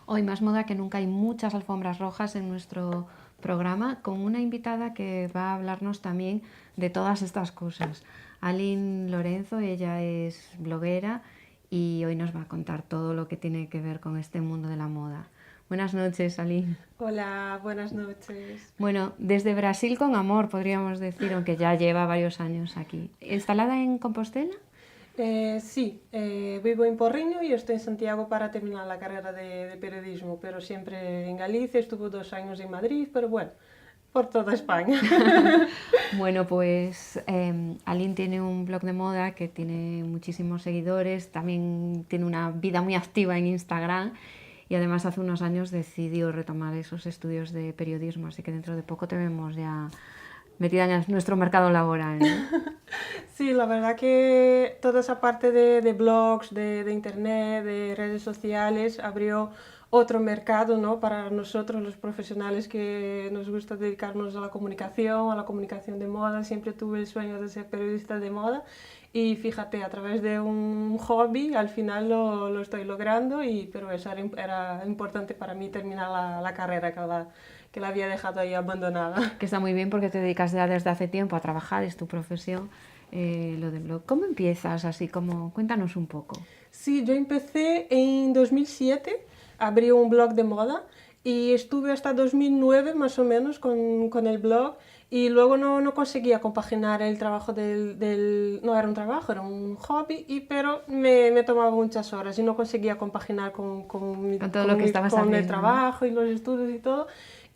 Hoy más moda que nunca hay muchas alfombras rojas en nuestro programa con una invitada que va a hablarnos también de todas estas cosas. Aline Lorenzo, ella es bloguera y hoy nos va a contar todo lo que tiene que ver con este mundo de la moda. Buenas noches, Aline. Hola, buenas noches. Bueno, desde Brasil con amor, podríamos decir, aunque ya lleva varios años aquí. ¿Instalada en Compostela? Sí, vivo en Porriño y estoy en Santiago para terminar la carrera de periodismo, pero siempre en Galicia, estuve 2 años en Madrid, pero bueno, por toda España. Bueno, pues Aline tiene un blog de moda que tiene muchísimos seguidores, también tiene una vida muy activa en Instagram y además hace unos años decidió retomar esos estudios de periodismo, así que dentro de poco te vemos ya metida en nuestro mercado laboral, ¿no? Sí, la verdad que toda esa parte de blogs, de internet, de redes sociales, abrió otro mercado, ¿no? Para nosotros los profesionales que nos gusta dedicarnos a la comunicación de moda. Siempre tuve el sueño de ser periodista de moda y fíjate, a través de un hobby al final lo estoy logrando, pero eso era importante para mí terminar la carrera que la había dejado ahí abandonada. Que está muy bien porque te dedicas ya desde hace tiempo a trabajar, es tu profesión, lo del blog. ¿Cómo empiezas? Así como, cuéntanos un poco. Sí, yo empecé en 2007, abrí un blog de moda y estuve hasta 2009 más o menos con el blog y luego no conseguía compaginar el trabajo no era un trabajo, era un hobby, pero me tomaba muchas horas y no conseguía compaginar con Con todo lo que estabas haciendo, el trabajo y los estudios y todo.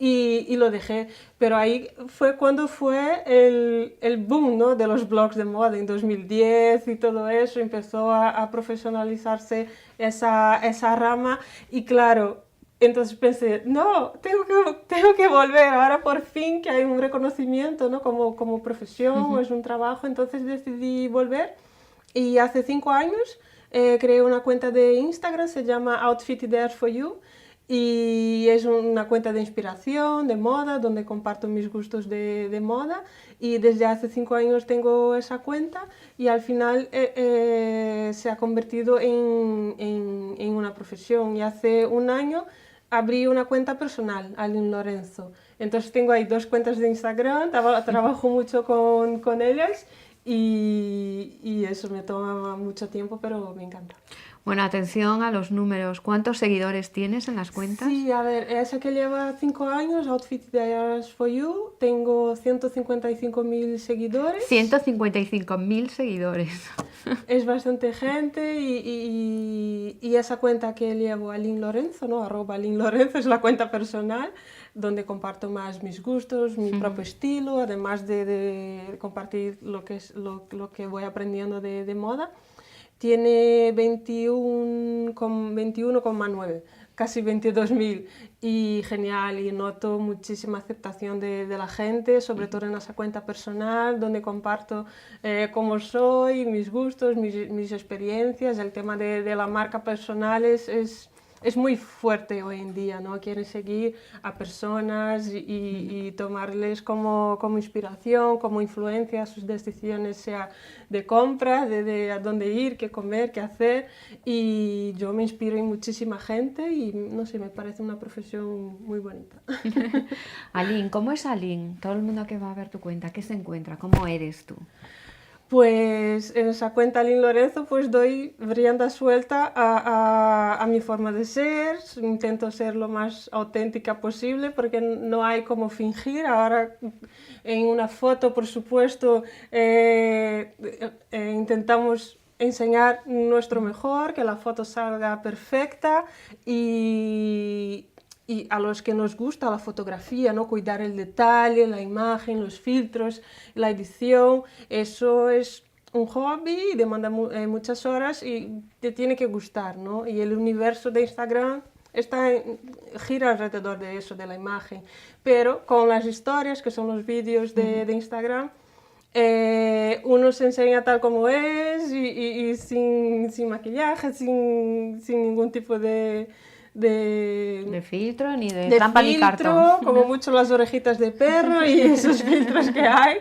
Y lo dejé, pero ahí fue cuando fue el boom, ¿no? De los blogs de moda en 2010 y todo eso, empezó a profesionalizarse esa rama y claro, entonces pensé, no, tengo que volver, ahora por fin que hay un reconocimiento, ¿no? Como profesión, es un trabajo, entonces decidí volver y hace 5 años creé una cuenta de Instagram, se llama Outfit There For You, y es una cuenta de inspiración, de moda, donde comparto mis gustos de moda y desde hace 5 años tengo esa cuenta y al final se ha convertido en una profesión y hace un año abrí una cuenta personal, Aline Lorenzo. Entonces tengo ahí 2 cuentas de Instagram, trabajo mucho con ellas y eso me toma mucho tiempo, pero me encanta. Bueno, atención a los números. ¿Cuántos seguidores tienes en las cuentas? Sí, a ver, esa que lleva 5 años, Outfit Diaries for You, tengo 155.000 seguidores. 155.000 seguidores. Es bastante gente y esa cuenta que llevo, Aline Lorenzo, ¿no? @Aline Lorenzo, es la cuenta personal, donde comparto más mis gustos, mi propio estilo, además de compartir lo que voy aprendiendo de moda. Tiene 21,9, casi 22.000 y genial, y noto muchísima aceptación de la gente, sobre todo en esa cuenta personal donde comparto cómo soy, mis gustos, mis experiencias. El tema de la marca personal es muy fuerte hoy en día, ¿no? Quieren seguir a personas y tomarles como inspiración, como influencia a sus decisiones, sea de compra, de a dónde ir, qué comer, qué hacer. Y yo me inspiro en muchísima gente y no sé, me parece una profesión muy bonita. Aline, ¿cómo es Aline? Todo el mundo que va a ver tu cuenta, ¿qué se encuentra? ¿Cómo eres tú? Pues en esa cuenta Aline Lorenzo pues doy rienda suelta a mi forma de ser, intento ser lo más auténtica posible porque no hay como fingir. Ahora en una foto, por supuesto, intentamos enseñar nuestro mejor, que la foto salga perfecta y y a los que nos gusta la fotografía, ¿no? Cuidar el detalle, la imagen, los filtros, la edición, eso es un hobby, demanda muchas horas y te tiene que gustar, ¿no? Y el universo de Instagram gira alrededor de eso, de la imagen, pero con las historias, que son los vídeos de Instagram, uno se enseña tal como es y sin maquillaje, sin ningún tipo de filtro, ni de trampa filtro, ni cartón. como mucho las orejitas de perro y esos filtros que hay.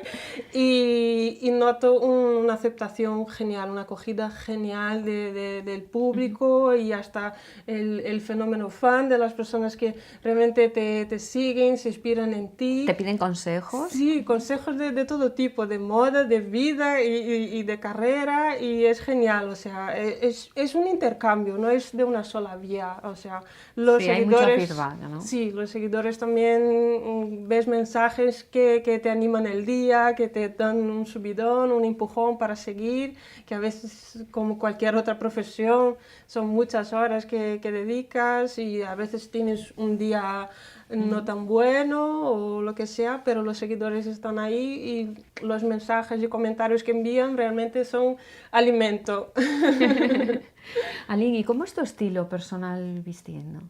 Y noto una aceptación genial, una acogida genial del público y hasta el fenómeno fan de las personas que realmente te siguen, se inspiran en ti. ¿Te piden consejos? Sí, consejos de todo tipo, de moda, de vida y de carrera, y es genial, o sea, es un intercambio, no es de una sola vía, o sea, los sí, seguidores... hay mucho feedback, ¿no? Sí, los seguidores también ves mensajes que te animan el día, que te dan un subidón, un empujón para seguir, que a veces, como cualquier otra profesión, son muchas horas que dedicas y a veces tienes un día no tan bueno o lo que sea, pero los seguidores están ahí y los mensajes y comentarios que envían realmente son alimento. Aline, ¿y cómo es tu estilo personal vistiendo?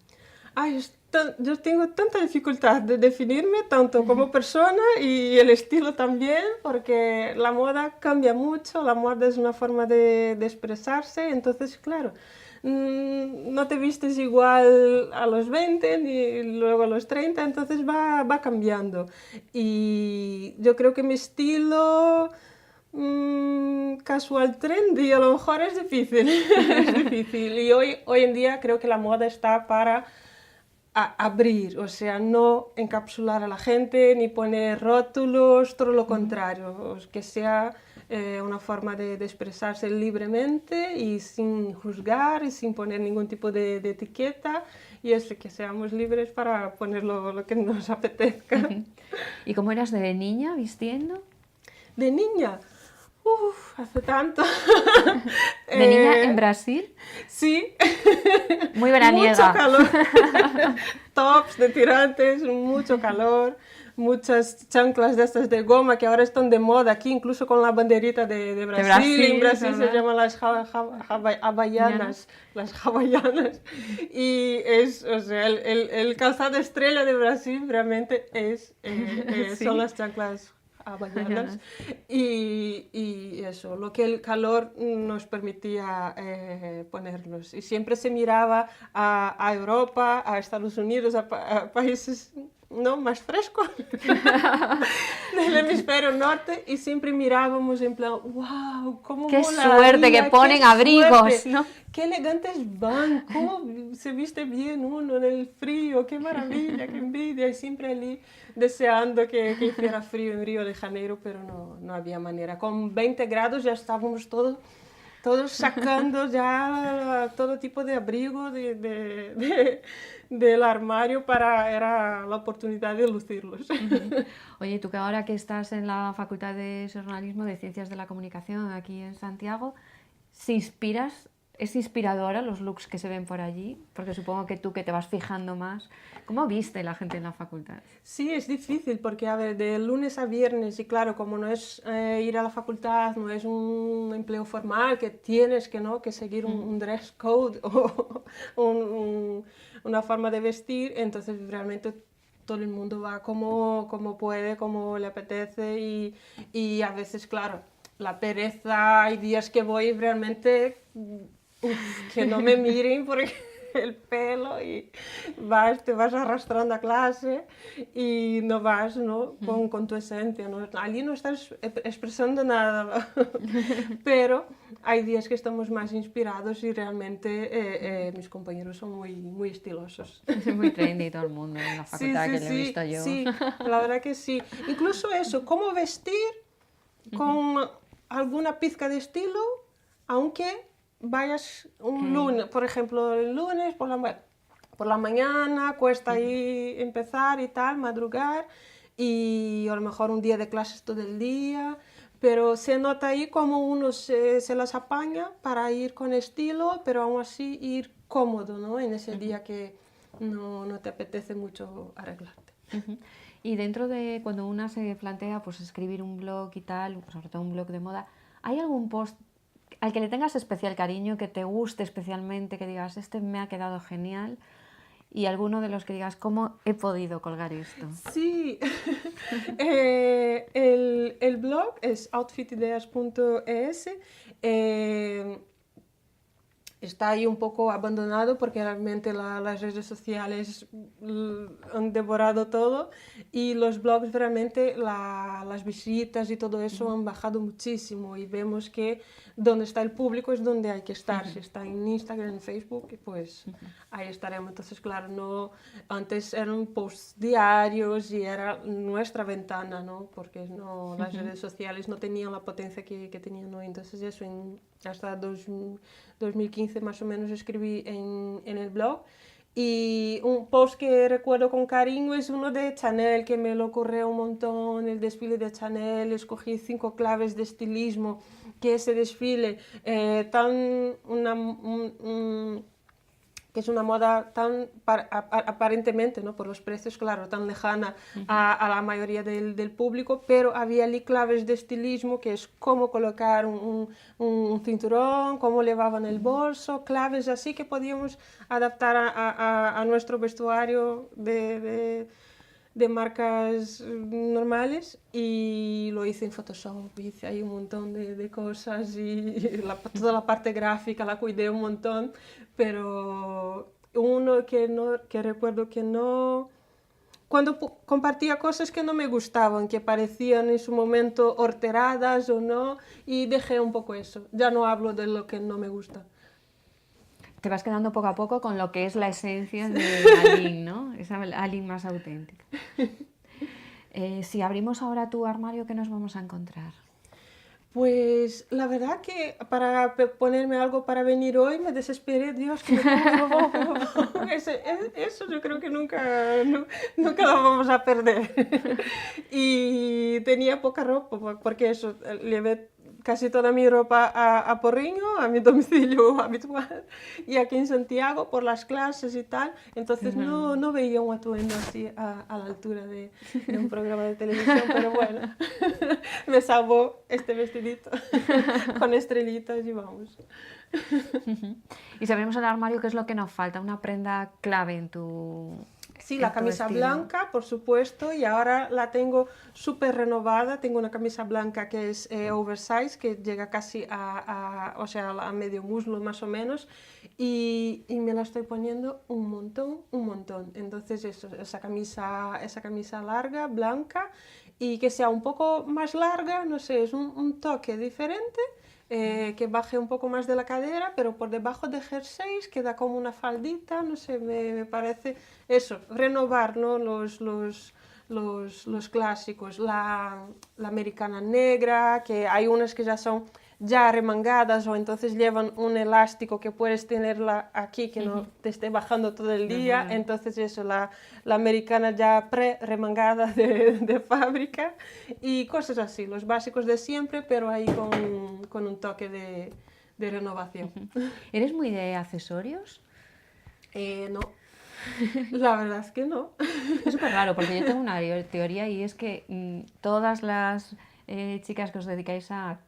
Ay, yo tengo tanta dificultad de definirme tanto como persona y el estilo también, porque la moda cambia mucho, la moda es una forma de expresarse, entonces claro, no te vistes igual a los 20 ni luego a los 30, entonces va cambiando. Y yo creo que mi estilo casual trendy a lo mejor es difícil, es difícil. Y hoy en día creo que la moda está para abrir, o sea, no encapsular a la gente ni poner rótulos, todo lo contrario, que sea una forma de expresarse libremente y sin juzgar y sin poner ningún tipo de etiqueta, y eso, que seamos libres para poner lo que nos apetezca. ¿Y cómo eras de niña vistiendo? De niña, hace tanto. ¿De niña en Brasil? Sí. Muy veraniega. Mucho calor. Tops de tirantes, mucho calor. Muchas chanclas de estas de goma que ahora están de moda aquí, incluso con la banderita de Brasil. En Brasil se llaman las hawaianas. Las hawaianas. Y es, o sea, el calzado estrella de Brasil realmente ¿sí? Son las chanclas hawaianas. Y eso, lo que el calor nos permitía ponerlos. Y siempre se miraba a Europa, a Estados Unidos, a países no más frescos del hemisferio norte, y siempre mirábamos en plan, wow, cómo qué suerte que ponen abrigos, ¿no? Qué elegantes van, cómo se viste bien uno en el frío, qué maravilla, qué envidia, y siempre allí deseando que hiciera frío en Río de Janeiro, pero no había manera. Con 20 grados ya estábamos todos sacando ya todo tipo de abrigo del armario era la oportunidad de lucirlos. Oye, tú que ahora que estás en la Facultad de Jornalismo de Ciencias de la Comunicación aquí en Santiago, ¿es inspiradora los looks que se ven por allí? Porque supongo que tú que te vas fijando más, ¿cómo viste la gente en la facultad? Sí, es difícil porque, a ver, de lunes a viernes, y claro, como no es ir a la facultad, no es un empleo formal, que tienes que seguir un dress code o una forma de vestir, entonces realmente todo el mundo va como puede, como le apetece, y a veces, claro, la pereza, hay días que voy realmente, que no me miren porque el pelo, y te vas arrastrando a clase y no vas, ¿no? con tu esencia, ¿no? Allí no estás expresando nada, pero hay días que estamos más inspirados y realmente mis compañeros son muy estilosos. Es muy trendy todo el mundo en la facultad, sí, que lo he visto yo. Sí, la verdad que sí. Incluso eso, cómo vestir con alguna pizca de estilo, aunque vayas un lunes, por ejemplo, el lunes por la mañana, cuesta ahí empezar y tal, madrugar, y a lo mejor un día de clases todo el día, pero se nota ahí como uno se las apaña para ir con estilo, pero aún así ir cómodo, ¿no? En ese día que no te apetece mucho arreglarte. Y dentro de cuando una se plantea pues escribir un blog y tal, sobre todo un blog de moda, ¿hay algún post al que le tengas especial cariño, que te guste especialmente, que digas, este me ha quedado genial? Y alguno de los que digas, ¿cómo he podido colgar esto? Sí, el blog es outfitideas.es. Está ahí un poco abandonado porque realmente las redes sociales han devorado todo y los blogs realmente las visitas y todo eso han bajado muchísimo y vemos que donde está el público es donde hay que estar. Si está en Instagram, en Facebook, pues ahí estaremos. Entonces, claro, no, antes eran posts diarios y era nuestra ventana, ¿no? Porque no, las redes sociales no tenían la potencia que tenían hoy. Entonces, eso hasta 2015 más o menos escribí en el blog. Y un post que recuerdo con cariño es uno de Chanel, que me lo ocurrió un montón, el desfile de Chanel. Escogí 5 claves de estilismo, que ese desfile que es una moda tan aparentemente, ¿no? Por los precios, claro, tan lejana a la mayoría del público, pero había allí claves de estilismo, que es cómo colocar un cinturón, cómo llevaban el bolso, claves así que podíamos adaptar a nuestro vestuario de marcas normales, y lo hice en Photoshop, hice ahí un montón de cosas y toda la parte gráfica la cuidé un montón, pero uno que recuerdo que no... Cuando compartía cosas que no me gustaban, que parecían en su momento horteradas o no, y dejé un poco eso, ya no hablo de lo que no me gusta. Te vas quedando poco a poco con lo que es la esencia de Aline, ¿no? Esa Aline más auténtica. Si abrimos ahora tu armario, ¿qué nos vamos a encontrar? Pues la verdad que para ponerme algo para venir hoy me desesperé, Dios, que me pongo. Eso yo creo que nunca lo vamos a perder. Y tenía poca ropa, porque eso, llevé casi toda mi ropa a Porriño, a mi domicilio habitual, y aquí en Santiago por las clases y tal, entonces no veía un atuendo así a la altura de un programa de televisión, pero bueno, me salvó este vestidito con estrellitas y vamos. Y sabemos el armario, ¿qué es lo que nos falta? Una prenda clave en tu... Sí, la camisa blanca, por supuesto, y ahora la tengo súper renovada. Tengo una camisa blanca que es oversize, que llega casi o sea, a medio muslo más o menos, y me la estoy poniendo un montón. Entonces eso, esa camisa larga, blanca, y que sea un poco más larga, no sé, es un toque diferente. Que baje un poco más de la cadera, pero por debajo de jerseys queda como una faldita, no sé, me parece eso, renovar, ¿no? los clásicos, la americana negra, que hay unas que ya son ya remangadas o entonces llevan un elástico que puedes tenerla aquí, que no te esté bajando todo el día, entonces eso, la americana ya pre-remangada de fábrica y cosas así, los básicos de siempre, pero ahí con un toque de renovación. ¿Eres muy de accesorios? No. La verdad es que no. Es súper raro, porque yo tengo una teoría y es que todas las chicas que os dedicáis a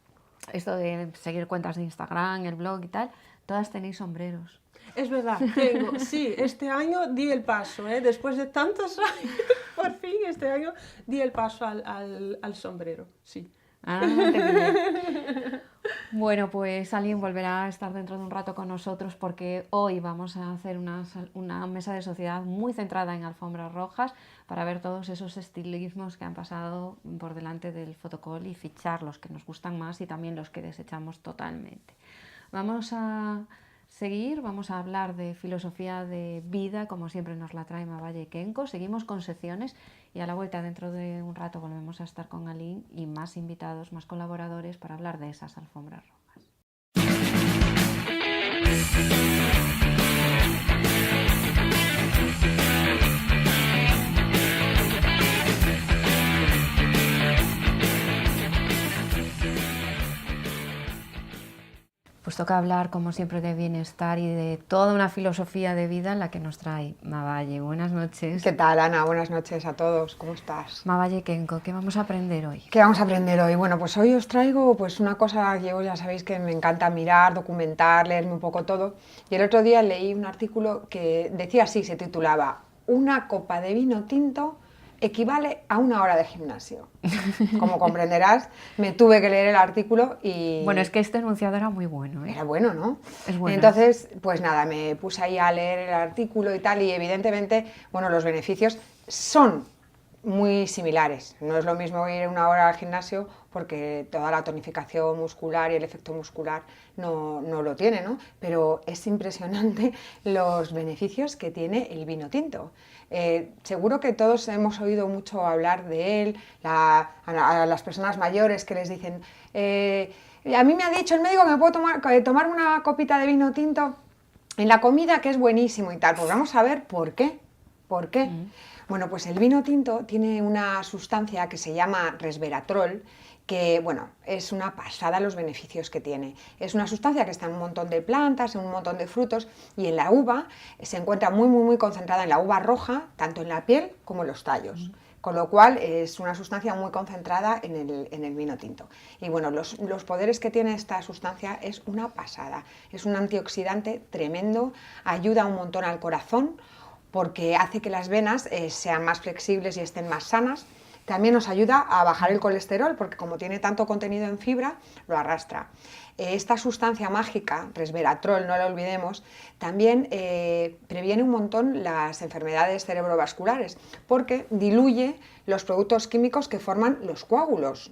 esto de seguir cuentas de Instagram, el blog y tal, todas tenéis sombreros. Es verdad, tengo, sí, este año di el paso, después de tantos años, por fin este año di el paso al sombrero, sí. Ah, te pillé. Bueno, pues alguien volverá a estar dentro de un rato con nosotros porque hoy vamos a hacer una mesa de sociedad muy centrada en alfombras rojas para ver todos esos estilismos que han pasado por delante del fotocall y fichar los que nos gustan más y también los que desechamos totalmente. Vamos a seguir, vamos a hablar de filosofía de vida, como siempre nos la trae Mavalle Kenko. Seguimos con secciones y a la vuelta dentro de un rato volvemos a estar con Aline y más invitados, más colaboradores para hablar de esas alfombras rojas. pues toca hablar, como siempre, de bienestar y de toda una filosofía de vida en la que nos trae Mavalle. Buenas noches. ¿Qué tal, Ana? Buenas noches a todos. ¿Cómo estás? Mavalle Kenko, ¿qué vamos a aprender hoy? ¿Qué vamos a aprender hoy? Bueno, pues hoy os traigo pues una cosa que ya sabéis que me encanta mirar, documentar, leerme un poco todo. Y el otro día leí un artículo que decía así, se titulaba "Una copa de vino tinto equivale a una hora de gimnasio". Como comprenderás, me tuve que leer el artículo y... Bueno, es que este enunciado era muy bueno, ¿eh? Era bueno, ¿no? Es bueno. Entonces, pues nada, me puse ahí a leer el artículo y tal, y evidentemente, bueno, los beneficios son muy similares. No es lo mismo ir una hora al gimnasio porque toda la tonificación muscular y el efecto muscular no lo tiene, ¿no? Pero es impresionante los beneficios que tiene el vino tinto. Seguro que todos hemos oído mucho hablar de él, a las personas mayores que les dicen a mí me ha dicho el médico que me puedo tomar una copita de vino tinto en la comida, que es buenísimo y tal. Pues vamos a ver por qué. ¿Por qué? Bueno, pues el vino tinto tiene una sustancia que se llama resveratrol, que, bueno, es una pasada los beneficios que tiene. Es una sustancia que está en un montón de plantas, en un montón de frutos, y en la uva se encuentra muy concentrada en la uva roja, tanto en la piel como en los tallos. Con lo cual es una sustancia muy concentrada en el vino tinto. Y bueno, los poderes que tiene esta sustancia es una pasada. Es un antioxidante tremendo, ayuda un montón al corazón, porque hace que las venas sean más flexibles y estén más sanas. También nos ayuda a bajar el colesterol, porque como tiene tanto contenido en fibra, lo arrastra. Esta sustancia mágica, resveratrol, no la olvidemos, también previene un montón las enfermedades cerebrovasculares, porque diluye los productos químicos que forman los coágulos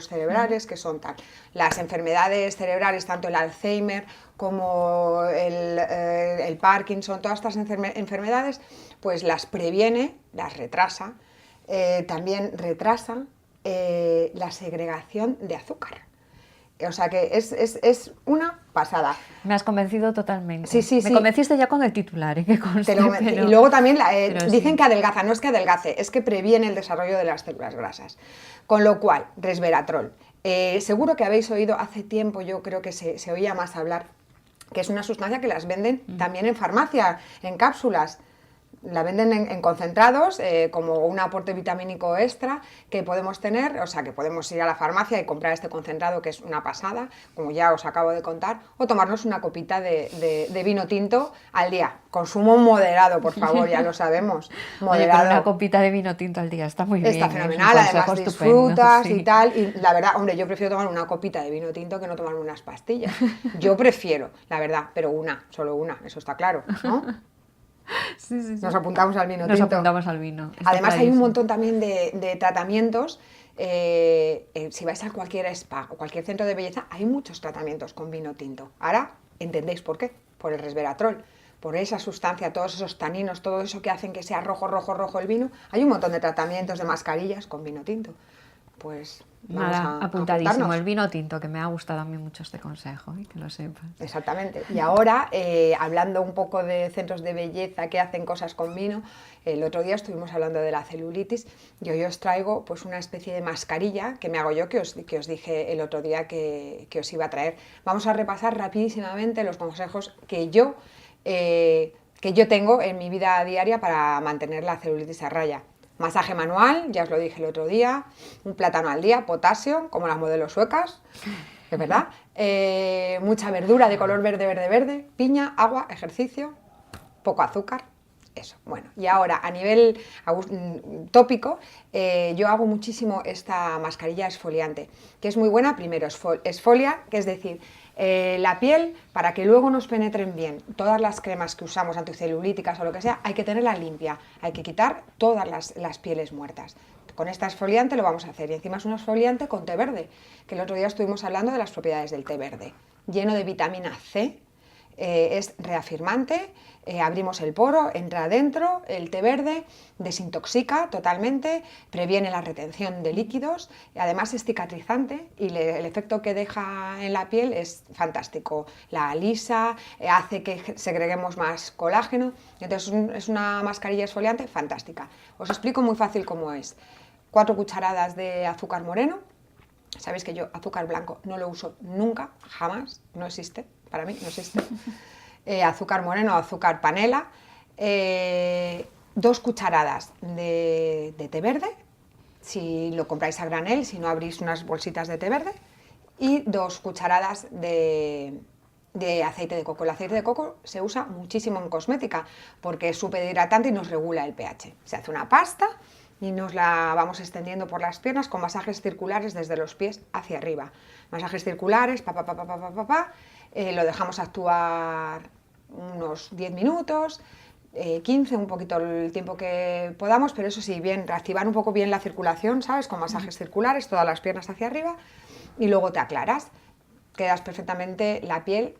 cerebrales, que son tal. Las enfermedades cerebrales, tanto el Alzheimer como el Parkinson, todas estas enfermedades, pues las previene, las retrasa. También retrasa la segregación de azúcar. O sea que es una pasada. Me has convencido totalmente. Sí. Me convenciste ya con el titular, que conste, Y luego también dicen sí, que adelgaza, no es que adelgace, es que previene el desarrollo de las células grasas. Con lo cual, resveratrol. Seguro que habéis oído hace tiempo, yo creo que se oía más hablar, que es una sustancia que las venden también en farmacia, en cápsulas. La venden en concentrados, como un aporte vitamínico extra que podemos tener, o sea que podemos ir a la farmacia y comprar este concentrado, que es una pasada, como ya os acabo de contar, o tomarnos una copita de vino tinto al día. Consumo moderado, por favor, ya lo sabemos. Moderado. Oye, pero una copita de vino tinto al día está muy bien. Está fenomenal, además estupendo, disfrutas sí. y tal. Y la verdad, hombre, yo prefiero tomar una copita de vino tinto que no tomarme unas pastillas. Yo prefiero, la verdad, pero solo una, eso está claro, ¿no? Sí. Nos apuntamos al vino Nos tinto. apuntamos al vino. Además hay un montón también de tratamientos. Si vais a cualquier spa o cualquier centro de belleza, hay muchos tratamientos con vino tinto. Ahora entendéis por qué, por el resveratrol, por esa sustancia, todos esos taninos, todo eso que hacen que sea rojo el vino. Hay un montón de tratamientos, de mascarillas con vino tinto. Pues vamos nada, a apuntadísimo, apuntarnos. el vino tinto, que me ha gustado a mí mucho este consejo, que lo sepas. Exactamente. Y ahora, hablando un poco de centros de belleza que hacen cosas con vino, el otro día estuvimos hablando de la celulitis y hoy os traigo pues una especie de mascarilla que me hago yo, que os dije el otro día que os iba a traer. Vamos a repasar rapidísimamente los consejos que yo tengo en mi vida diaria para mantener la celulitis a raya. Masaje manual, ya os lo dije el otro día, un plátano al día, potasio, como las modelos suecas, es verdad, mucha verdura de color verde, piña, agua, ejercicio, poco azúcar, eso. Bueno, y ahora a nivel tópico, yo hago muchísimo esta mascarilla exfoliante, que es muy buena. Primero exfolia, que es decir, la piel, para que luego nos penetren bien todas las cremas que usamos, anticelulíticas o lo que sea, hay que tenerla limpia, hay que quitar todas las pieles muertas. Con esta exfoliante lo vamos a hacer, y encima es un exfoliante con té verde, que el otro día estuvimos hablando de las propiedades del té verde, lleno de vitamina C. Es reafirmante, abrimos el poro, entra adentro, el té verde desintoxica totalmente, previene la retención de líquidos, y además es cicatrizante y el efecto que deja en la piel es fantástico, la alisa, hace que segreguemos más colágeno. Entonces es una mascarilla exfoliante fantástica. Os explico muy fácil cómo es. 4 cucharadas de azúcar moreno, Sabéis que yo azúcar blanco no lo uso nunca, jamás, no existe, para mí no existe. Azúcar moreno, azúcar panela, 2 cucharadas de té verde, si lo compráis a granel, si no abrís unas bolsitas de té verde, y 2 cucharadas de aceite de coco. El aceite de coco se usa muchísimo en cosmética porque es súper hidratante y nos regula el pH. Se hace una pasta y nos la vamos extendiendo por las piernas con masajes circulares desde los pies hacia arriba. Masajes circulares, lo dejamos actuar unos 10 minutos, 15, un poquito el tiempo que podamos, pero eso sí, bien, reactivar un poco bien la circulación, ¿sabes? Con masajes circulares, todas las piernas hacia arriba, y luego te aclaras. Quedas perfectamente, la piel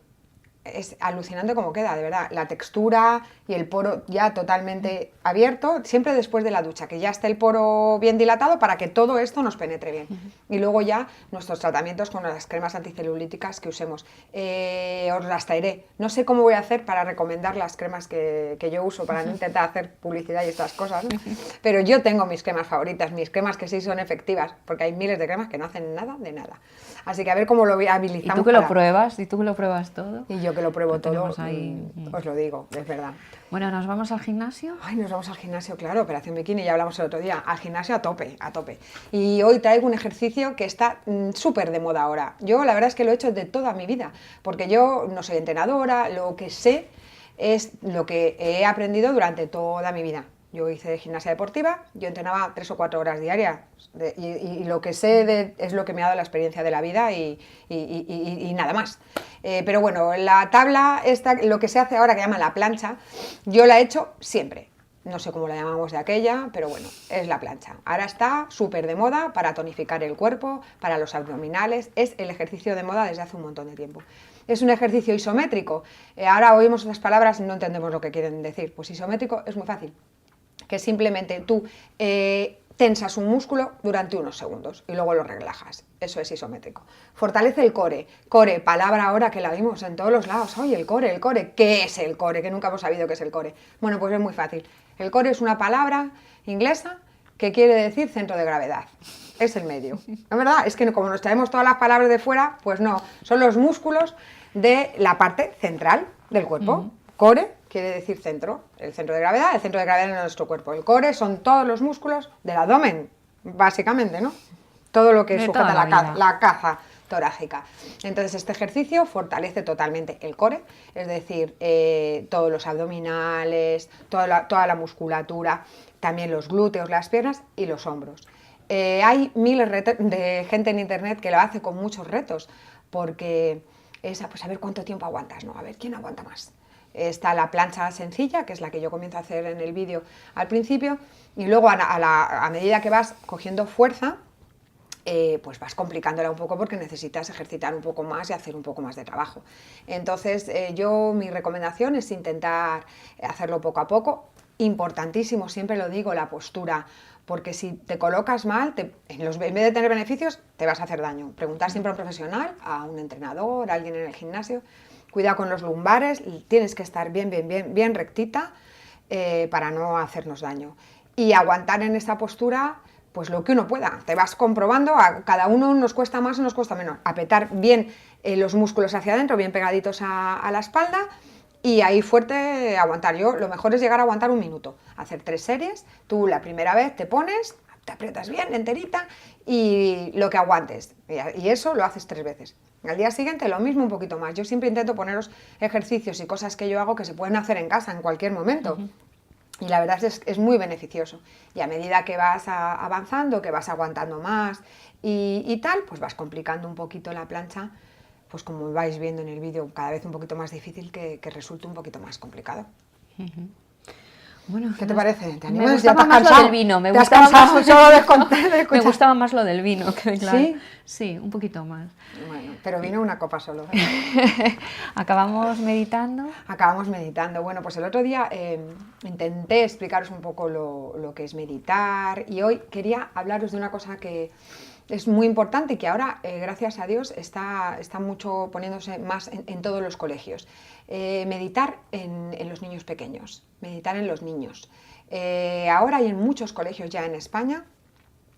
es alucinante como queda, de verdad, la textura y el poro ya totalmente abierto, siempre después de la ducha, que ya esté el poro bien dilatado para que todo esto nos penetre bien. Y luego ya nuestros tratamientos con las cremas anticelulíticas que usemos. Os las traeré. No sé cómo voy a hacer para recomendar las cremas que yo uso, para no intentar hacer publicidad y estas cosas, ¿no? Pero yo tengo mis cremas favoritas, mis cremas que sí son efectivas, porque hay miles de cremas que no hacen nada de nada. Así que a ver cómo lo habilitamos. ¿Y tú que lo pruebas? ¿Y tú que lo pruebas todo? Y yo que lo pruebo todo, ahí... os lo digo, es verdad. Bueno, ¿nos vamos al gimnasio? Ay, nos vamos al gimnasio, claro, Operación Bikini, ya hablamos el otro día, al gimnasio a tope, a tope. Y hoy traigo un ejercicio que está súper de moda ahora. Yo la verdad es que lo he hecho de toda mi vida, porque yo no soy entrenadora, lo que sé es lo que he aprendido durante toda mi vida. Yo hice gimnasia deportiva, yo entrenaba 3 o 4 horas diarias y lo que sé es lo que me ha dado la experiencia de la vida y nada más. Pero bueno, la tabla, esta, lo que se hace ahora que llaman la plancha, yo la he hecho siempre. No sé cómo la llamamos de aquella, pero bueno, es la plancha. Ahora está súper de moda para tonificar el cuerpo, para los abdominales, es el ejercicio de moda desde hace un montón de tiempo. Es un ejercicio isométrico. Ahora oímos esas palabras y no entendemos lo que quieren decir. Pues isométrico es muy fácil. Que simplemente tú tensas un músculo durante unos segundos y luego lo relajas. Eso es isométrico. Fortalece el core. Core, palabra ahora que la vimos en todos los lados. Oye, el core, el core. ¿Qué es el core? Que nunca hemos sabido qué es el core. Bueno, pues es muy fácil. El core es una palabra inglesa que quiere decir centro de gravedad. Es el medio. La verdad es que como nos traemos todas las palabras de fuera, pues no. Son los músculos de la parte central del cuerpo. Core quiere decir centro, el centro de gravedad en nuestro cuerpo. El core son todos los músculos del abdomen, básicamente, ¿no? Todo lo que sujeta la caja torácica. Entonces este ejercicio fortalece totalmente el core, es decir, todos los abdominales, toda la musculatura, también los glúteos, las piernas y los hombros. Hay miles de gente en internet que lo hace con muchos retos, porque es pues a ver cuánto tiempo aguantas, ¿no? A ver quién aguanta más. Está la plancha sencilla, que es la que yo comienzo a hacer en el vídeo al principio, y luego a medida que vas cogiendo fuerza, pues vas complicándola un poco porque necesitas ejercitar un poco más y hacer un poco más de trabajo. Entonces mi recomendación es intentar hacerlo poco a poco. Importantísimo, siempre lo digo, la postura, porque si te colocas mal, en vez de tener beneficios, te vas a hacer daño. Preguntar siempre a un profesional, a un entrenador, a alguien en el gimnasio. Cuidado con los lumbares, tienes que estar bien rectita para no hacernos daño. Y aguantar en esta postura, pues lo que uno pueda. Te vas comprobando, a cada uno nos cuesta más o nos cuesta menos. Apretar bien los músculos hacia adentro, bien pegaditos a la espalda, y ahí fuerte aguantar. Lo mejor es llegar a aguantar 1 minuto. Hacer 3 series, tú la primera vez te pones, te aprietas bien, enterita, y lo que aguantes. Y eso lo haces 3 veces. Al día siguiente lo mismo, un poquito más. Yo siempre intento poneros ejercicios y cosas que yo hago que se pueden hacer en casa en cualquier momento. Y la verdad es muy beneficioso. Y a medida que vas avanzando, que vas aguantando más y tal, pues vas complicando un poquito la plancha, pues como vais viendo en el vídeo, cada vez un poquito más difícil, que resulte un poquito más complicado. Bueno, ¿qué te parece? ¿Te animas? Me gustaba más lo del vino. Me gustaba más lo del vino. Que, claro. ¿Sí? Sí, un poquito más. Bueno, pero vino una copa solo. ¿Acabamos meditando? Acabamos meditando. Bueno, pues el otro día intenté explicaros un poco lo que es meditar, y hoy quería hablaros de una cosa que es muy importante y que ahora, gracias a Dios, está mucho poniéndose más en todos los colegios. Meditar en los niños pequeños, meditar en los niños. Ahora hay en muchos colegios ya en España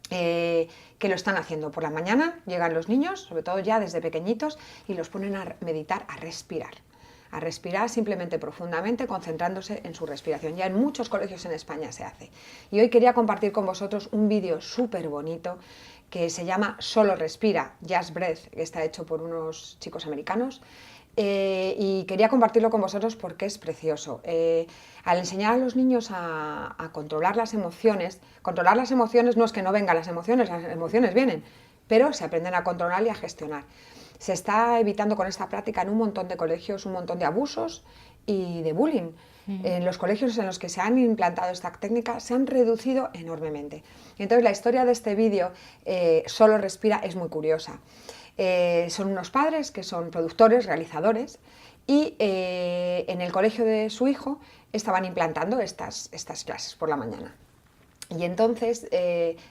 que lo están haciendo. Por la mañana llegan los niños, sobre todo ya desde pequeñitos, y los ponen a meditar, a respirar simplemente profundamente, concentrándose en su respiración. Ya en muchos colegios en España se hace. Y hoy quería compartir con vosotros un vídeo súper bonito que se llama Solo Respira, Just Breath, que está hecho por unos chicos americanos. Y quería compartirlo con vosotros porque es precioso. Al enseñar a los niños a controlar las emociones no es que no vengan las emociones vienen, pero se aprenden a controlar y a gestionar. Se está evitando con esta práctica en un montón de colegios un montón de abusos y de bullying. En los colegios en los que se han implantado esta técnica se han reducido enormemente. Y entonces la historia de este vídeo, Solo Respira, es muy curiosa. Son unos padres que son productores, realizadores, y en el colegio de su hijo estaban implantando estas clases por la mañana. Y entonces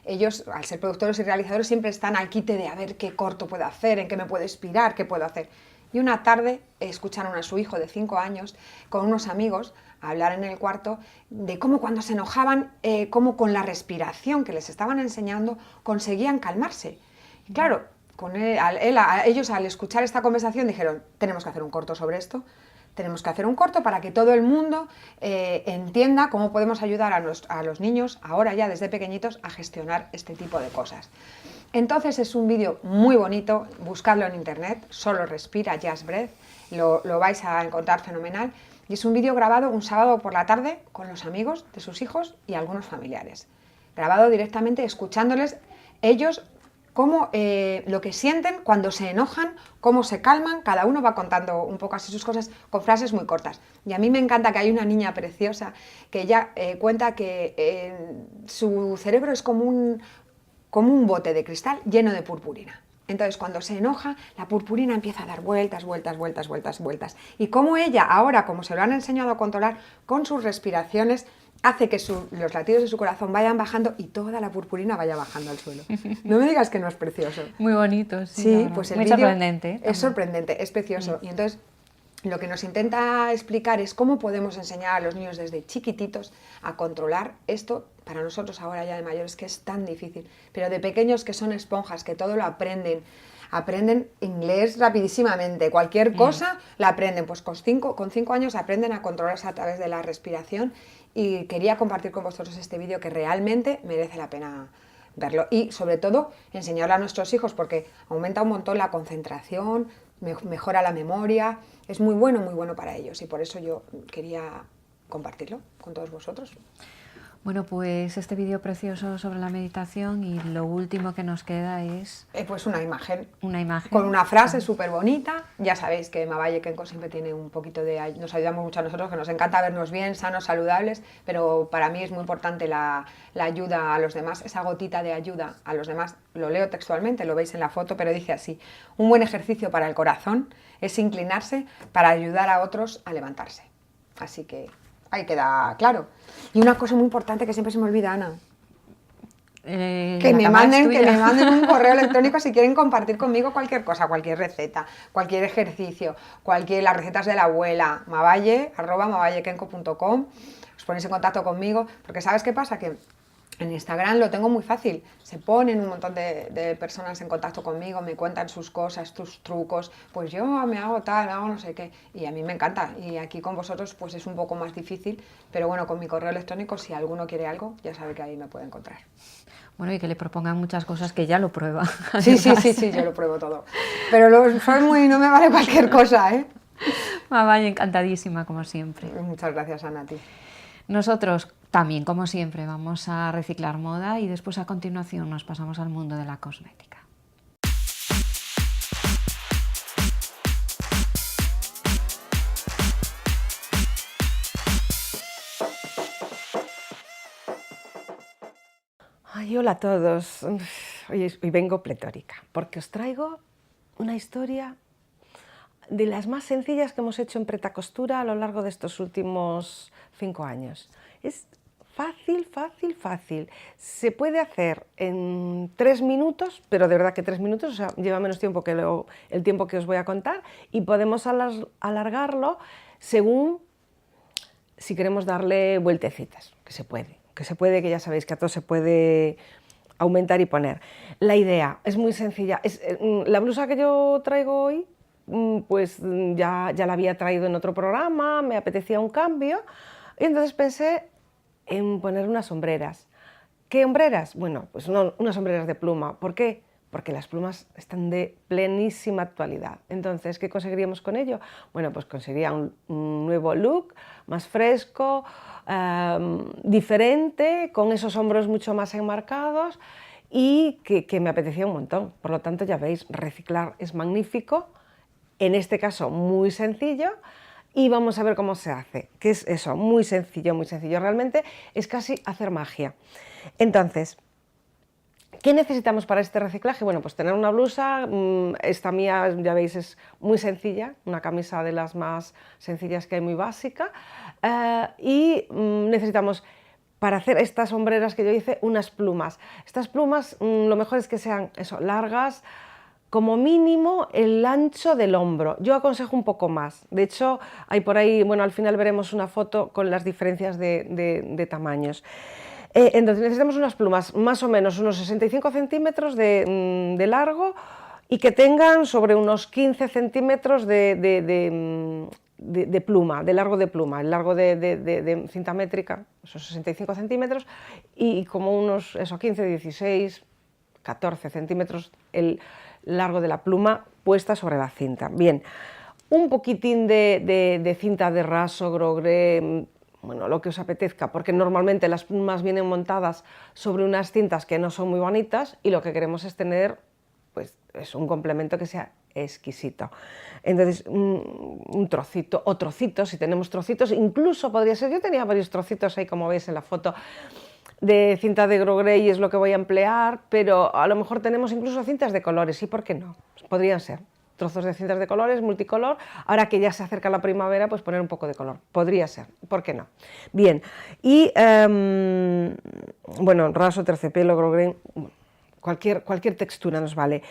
ellos, al ser productores y realizadores, siempre están al quite de a ver qué corto puedo hacer, en qué me puedo inspirar, qué puedo hacer. Y una tarde escucharon a su hijo de 5 años con unos amigos hablar en el cuarto de cómo cuando se enojaban, cómo con la respiración que les estaban enseñando conseguían calmarse. Y claro, ellos al escuchar esta conversación dijeron, tenemos que hacer un corto sobre esto, tenemos que hacer un corto para que todo el mundo entienda cómo podemos ayudar a los niños, ahora ya desde pequeñitos, a gestionar este tipo de cosas. Entonces es un vídeo muy bonito, buscadlo en internet, Solo Respira, Just Breath, lo vais a encontrar fenomenal. Y es un vídeo grabado un sábado por la tarde con los amigos de sus hijos y algunos familiares. Grabado directamente escuchándoles ellos cómo lo que sienten cuando se enojan, cómo se calman, cada uno va contando un poco así sus cosas con frases muy cortas. Y a mí me encanta que hay una niña preciosa que ella cuenta que su cerebro es como un bote de cristal lleno de purpurina. Entonces, cuando se enoja, la purpurina empieza a dar vueltas. Y como ella, ahora, como se lo han enseñado a controlar, con sus respiraciones, hace que los latidos de su corazón vayan bajando y toda la purpurina vaya bajando al suelo. No me digas que no es precioso. Muy bonito, sí. Sí, pues el muy vídeo sorprendente. Es sorprendente, es precioso. Y entonces, lo que nos intenta explicar es cómo podemos enseñar a los niños desde chiquititos a controlar esto, para nosotros ahora ya de mayores, que es tan difícil, pero de pequeños que son esponjas, que todo lo aprenden inglés rapidísimamente, cualquier cosa la aprenden, pues con 5 años aprenden a controlarse a través de la respiración, y quería compartir con vosotros este vídeo que realmente merece la pena verlo, y sobre todo enseñarlo a nuestros hijos porque aumenta un montón la concentración, mejora la memoria, es muy bueno para ellos, y por eso yo quería compartirlo con todos vosotros. Bueno, pues este vídeo precioso sobre la meditación, y lo último que nos queda es... pues una imagen. Una imagen. Con una frase súper bonita. Ya sabéis que Mavalle Kenko siempre tiene un poquito de... Nos ayudamos mucho a nosotros, que nos encanta vernos bien, sanos, saludables, pero para mí es muy importante la ayuda a los demás, esa gotita de ayuda a los demás. Lo leo textualmente, lo veis en la foto, pero dice así: un buen ejercicio para el corazón es inclinarse para ayudar a otros a levantarse. Así que... ahí queda claro. Y una cosa muy importante que siempre se me olvida, Ana. Que me manden un correo electrónico si quieren compartir conmigo cualquier cosa, cualquier receta, cualquier ejercicio, las recetas de la abuela, mavalle@mavallekenko.com. Os ponéis en contacto conmigo, porque ¿sabes qué pasa? Que en Instagram lo tengo muy fácil, se ponen un montón de personas en contacto conmigo, me cuentan sus cosas, sus trucos, pues yo me hago tal, me hago no sé qué, y a mí me encanta, y aquí con vosotros pues es un poco más difícil, pero bueno, con mi correo electrónico, si alguno quiere algo, ya sabe que ahí me puede encontrar. Bueno, y que le propongan muchas cosas, que ya lo prueba. Sí, yo lo pruebo todo, pero no me vale cualquier cosa, ¿eh? Mavalle, encantadísima como siempre. Muchas gracias, Ana, a ti. Nosotros también, como siempre, vamos a reciclar moda, y después a continuación nos pasamos al mundo de la cosmética. Ay, hola a todos. Hoy vengo pletórica porque os traigo una historia de las más sencillas que hemos hecho en Pretacostura a lo largo de estos últimos 5 años. Es fácil. Se puede hacer en 3 minutos, pero de verdad que 3 minutos, o sea, lleva menos tiempo que el tiempo que os voy a contar, y podemos alargarlo según si queremos darle vueltecitas, que se puede, que ya sabéis que a todo se puede aumentar y poner. La idea es muy sencilla. La blusa que yo traigo hoy, pues ya la había traído en otro programa, me apetecía un cambio, y entonces pensé en poner unas sombreras. ¿Qué hombreras? Bueno, pues unas sombreras de pluma. ¿Por qué? Porque las plumas están de plenísima actualidad. Entonces, ¿qué conseguiríamos con ello? Bueno, pues conseguiría un nuevo look, más fresco, diferente, con esos hombros mucho más enmarcados y que me apetecía un montón. Por lo tanto, ya veis, reciclar es magnífico, en este caso muy sencillo, y vamos a ver cómo se hace, que es eso, muy sencillo, realmente es casi hacer magia. Entonces, ¿qué necesitamos para este reciclaje? Bueno, pues tener una blusa, esta mía ya veis es muy sencilla, una camisa de las más sencillas que hay, muy básica, y necesitamos, para hacer estas sombreras que yo hice, unas plumas. Estas plumas lo mejor es que sean eso, largas, como mínimo el ancho del hombro. Yo aconsejo un poco más. De hecho, hay por ahí, bueno, al final veremos una foto con las diferencias de tamaños. Entonces necesitamos unas plumas más o menos unos 65 centímetros de largo y que tengan sobre unos 15 centímetros de pluma, de largo de pluma, el largo de cinta métrica, esos 65 centímetros, y como unos 15, 16, 14 centímetros el largo de la pluma puesta sobre la cinta. Bien, un poquitín de cinta de raso, grosgré, bueno, lo que os apetezca, porque normalmente las plumas vienen montadas sobre unas cintas que no son muy bonitas y lo que queremos es tener, pues, es un complemento que sea exquisito. Entonces, un trocito o trocitos, si tenemos trocitos, incluso podría ser, yo tenía varios trocitos ahí, como veis en la foto, de cinta de grosgré y es lo que voy a emplear, pero a lo mejor tenemos incluso cintas de colores, ¿y por qué no? Podrían ser trozos de cintas de colores, multicolor. Ahora que ya se acerca la primavera, pues poner un poco de color, podría ser, ¿por qué no? Bien, y bueno, raso, terciopelo, grosgré, cualquier textura nos vale,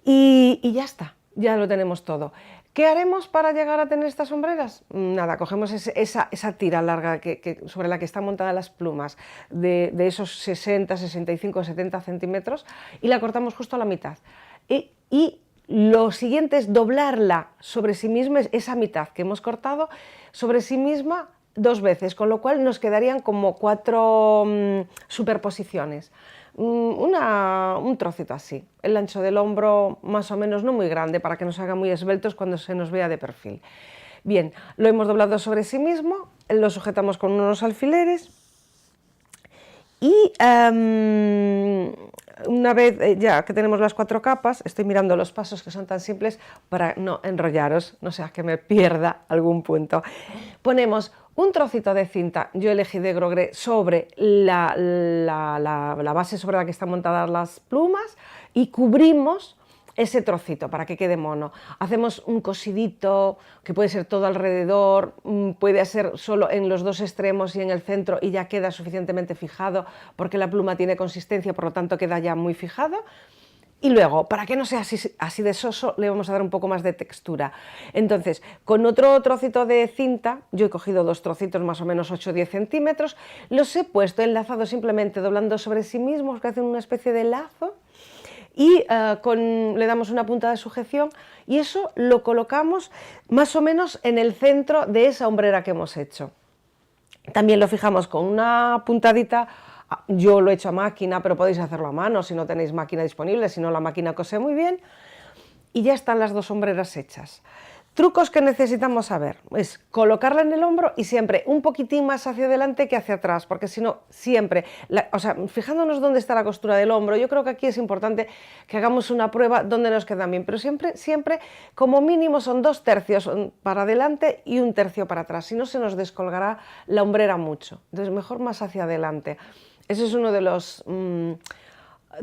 y ya está, ya lo tenemos todo. ¿Qué haremos para llegar a tener estas sombreras? Nada, cogemos esa tira larga sobre la que están montadas las plumas, de esos 60, 65, 70 centímetros, y la cortamos justo a la mitad. Y lo siguiente es doblarla sobre sí misma, esa mitad que hemos cortado, sobre sí misma 2 veces, con lo cual nos quedarían como 4 superposiciones. Un trocito así, el ancho del hombro más o menos, no muy grande, para que nos haga muy esbeltos cuando se nos vea de perfil. Bien, lo hemos doblado sobre sí mismo, lo sujetamos con unos alfileres y una vez ya que tenemos las 4 capas, estoy mirando los pasos que son tan simples para no enrollaros, no sea que me pierda algún punto. Ponemos un trocito de cinta, yo elegí de grosgré, sobre la base sobre la que están montadas las plumas y cubrimos ese trocito para que quede mono. Hacemos un cosidito que puede ser todo alrededor, puede ser solo en los 2 extremos y en el centro y ya queda suficientemente fijado porque la pluma tiene consistencia, por lo tanto queda ya muy fijado. Y luego, para que no sea así de soso, le vamos a dar un poco más de textura. Entonces, con otro trocito de cinta, yo he cogido 2 trocitos más o menos 8 o 10 centímetros, los he puesto enlazados simplemente doblando sobre sí mismos, que hacen una especie de lazo, y le damos una punta de sujeción y eso lo colocamos más o menos en el centro de esa hombrera que hemos hecho. También lo fijamos con una puntadita. Yo lo he hecho a máquina, pero podéis hacerlo a mano si no tenéis máquina disponible, si no la máquina cose muy bien. Y ya están las 2 sombreras hechas. Trucos que necesitamos saber es colocarla en el hombro y siempre un poquitín más hacia adelante que hacia atrás, porque si no, siempre, fijándonos dónde está la costura del hombro, yo creo que aquí es importante que hagamos una prueba donde nos quedan bien, pero siempre como mínimo son 2 tercios para adelante y 1 tercio para atrás, si no se nos descolgará la hombrera mucho, entonces mejor más hacia adelante. Ese es uno de los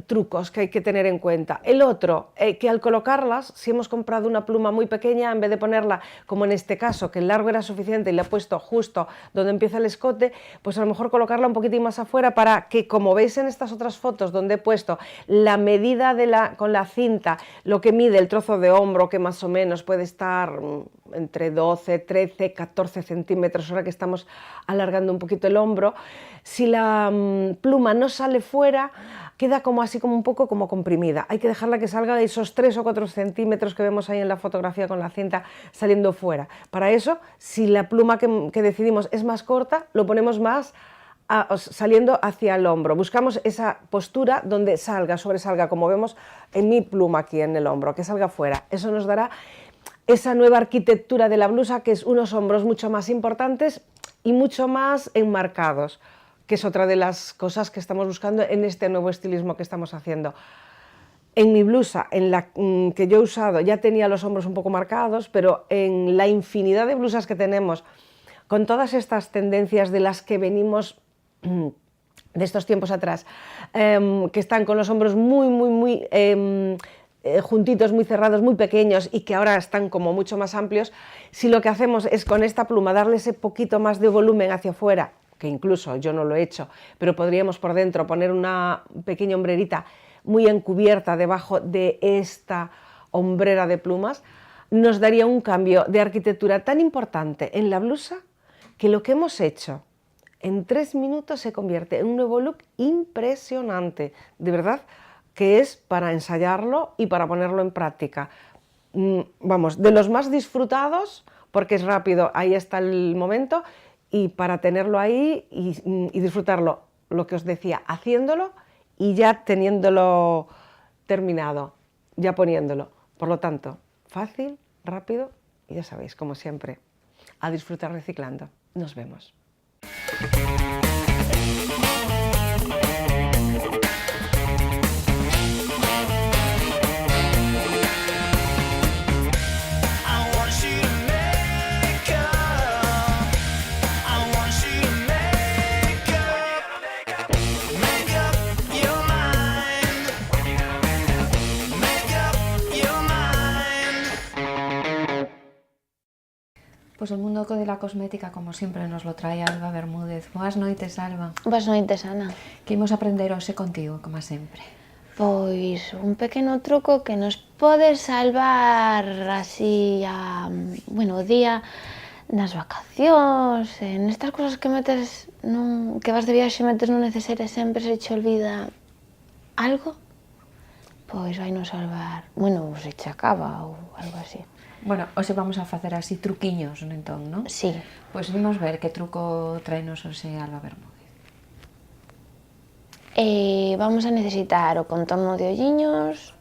trucos que hay que tener en cuenta. El otro, que al colocarlas, si hemos comprado una pluma muy pequeña, en vez de ponerla, como en este caso, que el largo era suficiente y le he puesto justo donde empieza el escote, pues a lo mejor colocarla un poquitín más afuera para que, como veis en estas otras fotos donde he puesto la medida con la cinta, lo que mide el trozo de hombro, que más o menos puede estar entre 12, 13, 14 centímetros, ahora que estamos alargando un poquito el hombro, si la pluma no sale fuera, queda como como así como un poco como comprimida. Hay que dejarla que salga esos 3 o 4 centímetros que vemos ahí en la fotografía con la cinta saliendo fuera. Para eso, si la pluma que decidimos es más corta, lo ponemos más saliendo hacia el hombro. Buscamos esa postura donde salga, sobresalga, como vemos en mi pluma aquí en el hombro, que salga fuera. Eso nos dará esa nueva arquitectura de la blusa, que es unos hombros mucho más importantes y mucho más enmarcados, que es otra de las cosas que estamos buscando en este nuevo estilismo que estamos haciendo. En mi blusa, en la que yo he usado, ya tenía los hombros un poco marcados, pero en la infinidad de blusas que tenemos, con todas estas tendencias de las que venimos de estos tiempos atrás, que están con los hombros muy juntitos, muy cerrados, muy pequeños y que ahora están como mucho más amplios, si lo que hacemos es con esta pluma darle ese poquito más de volumen hacia afuera, que incluso yo no lo he hecho, pero podríamos por dentro poner una pequeña hombrerita muy encubierta debajo de esta hombrera de plumas, nos daría un cambio de arquitectura tan importante en la blusa que lo que hemos hecho en 3 minutos se convierte en un nuevo look impresionante, de verdad, que es para ensayarlo y para ponerlo en práctica. Vamos, de los más disfrutados, porque es rápido, ahí está el momento, y para tenerlo ahí y disfrutarlo, lo que os decía, haciéndolo y ya teniéndolo terminado, ya poniéndolo. Por lo tanto, fácil, rápido y ya sabéis, como siempre, a disfrutar reciclando. Nos vemos. Pues el mundo de la cosmética, como siempre, nos lo trae Alba Bermúdez. Boas noites, Alba. Boas noites, Ana. Que imos aprender hoxe contigo, como sempre? Pois un pequeno truco que nos pode salvar así o día nas vacacións, en estas cosas que metes que vas de viaxe e metes nun neceser e sempre se che olvida algo, pois vai nos salvar, se che acaba ou algo así. Bueno, hoxe vamos a facer así truquiños, entón, non? Sí. Pois vimos ver que truco traenos hoxe Alba Bermúdez. Vamos a necesitar o contorno de olliños,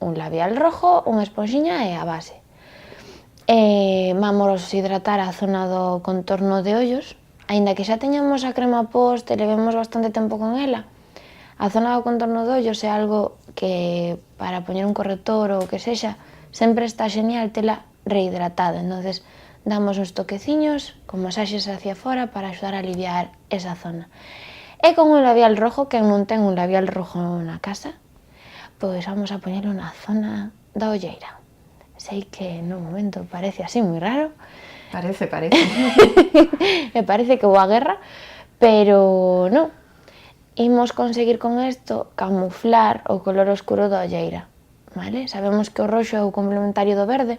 un labial rojo, unha esponxiña e a base. Vamos hidratar a zona do contorno de ollos, aínda que xa teñamos a crema post e levemos bastante tempo con ela. A zona do contorno de ollos é algo que para poñer un corrector ou o que sexa, sempre está genial tela rehidratada, entonces damos uns toqueciños con masaxes hacia fora para axudar a aliviar esa zona. E con un labial rojo, que non ten un labial rojo na casa, pois vamos a poñelo na zona da olleira. Sei que no momento parece así moi raro. Parece. Me parece que vou a guerra, pero non. Imos conseguir con isto camuflar o color oscuro da olleira. Vale? Sabemos que o roxo é o complementario do verde,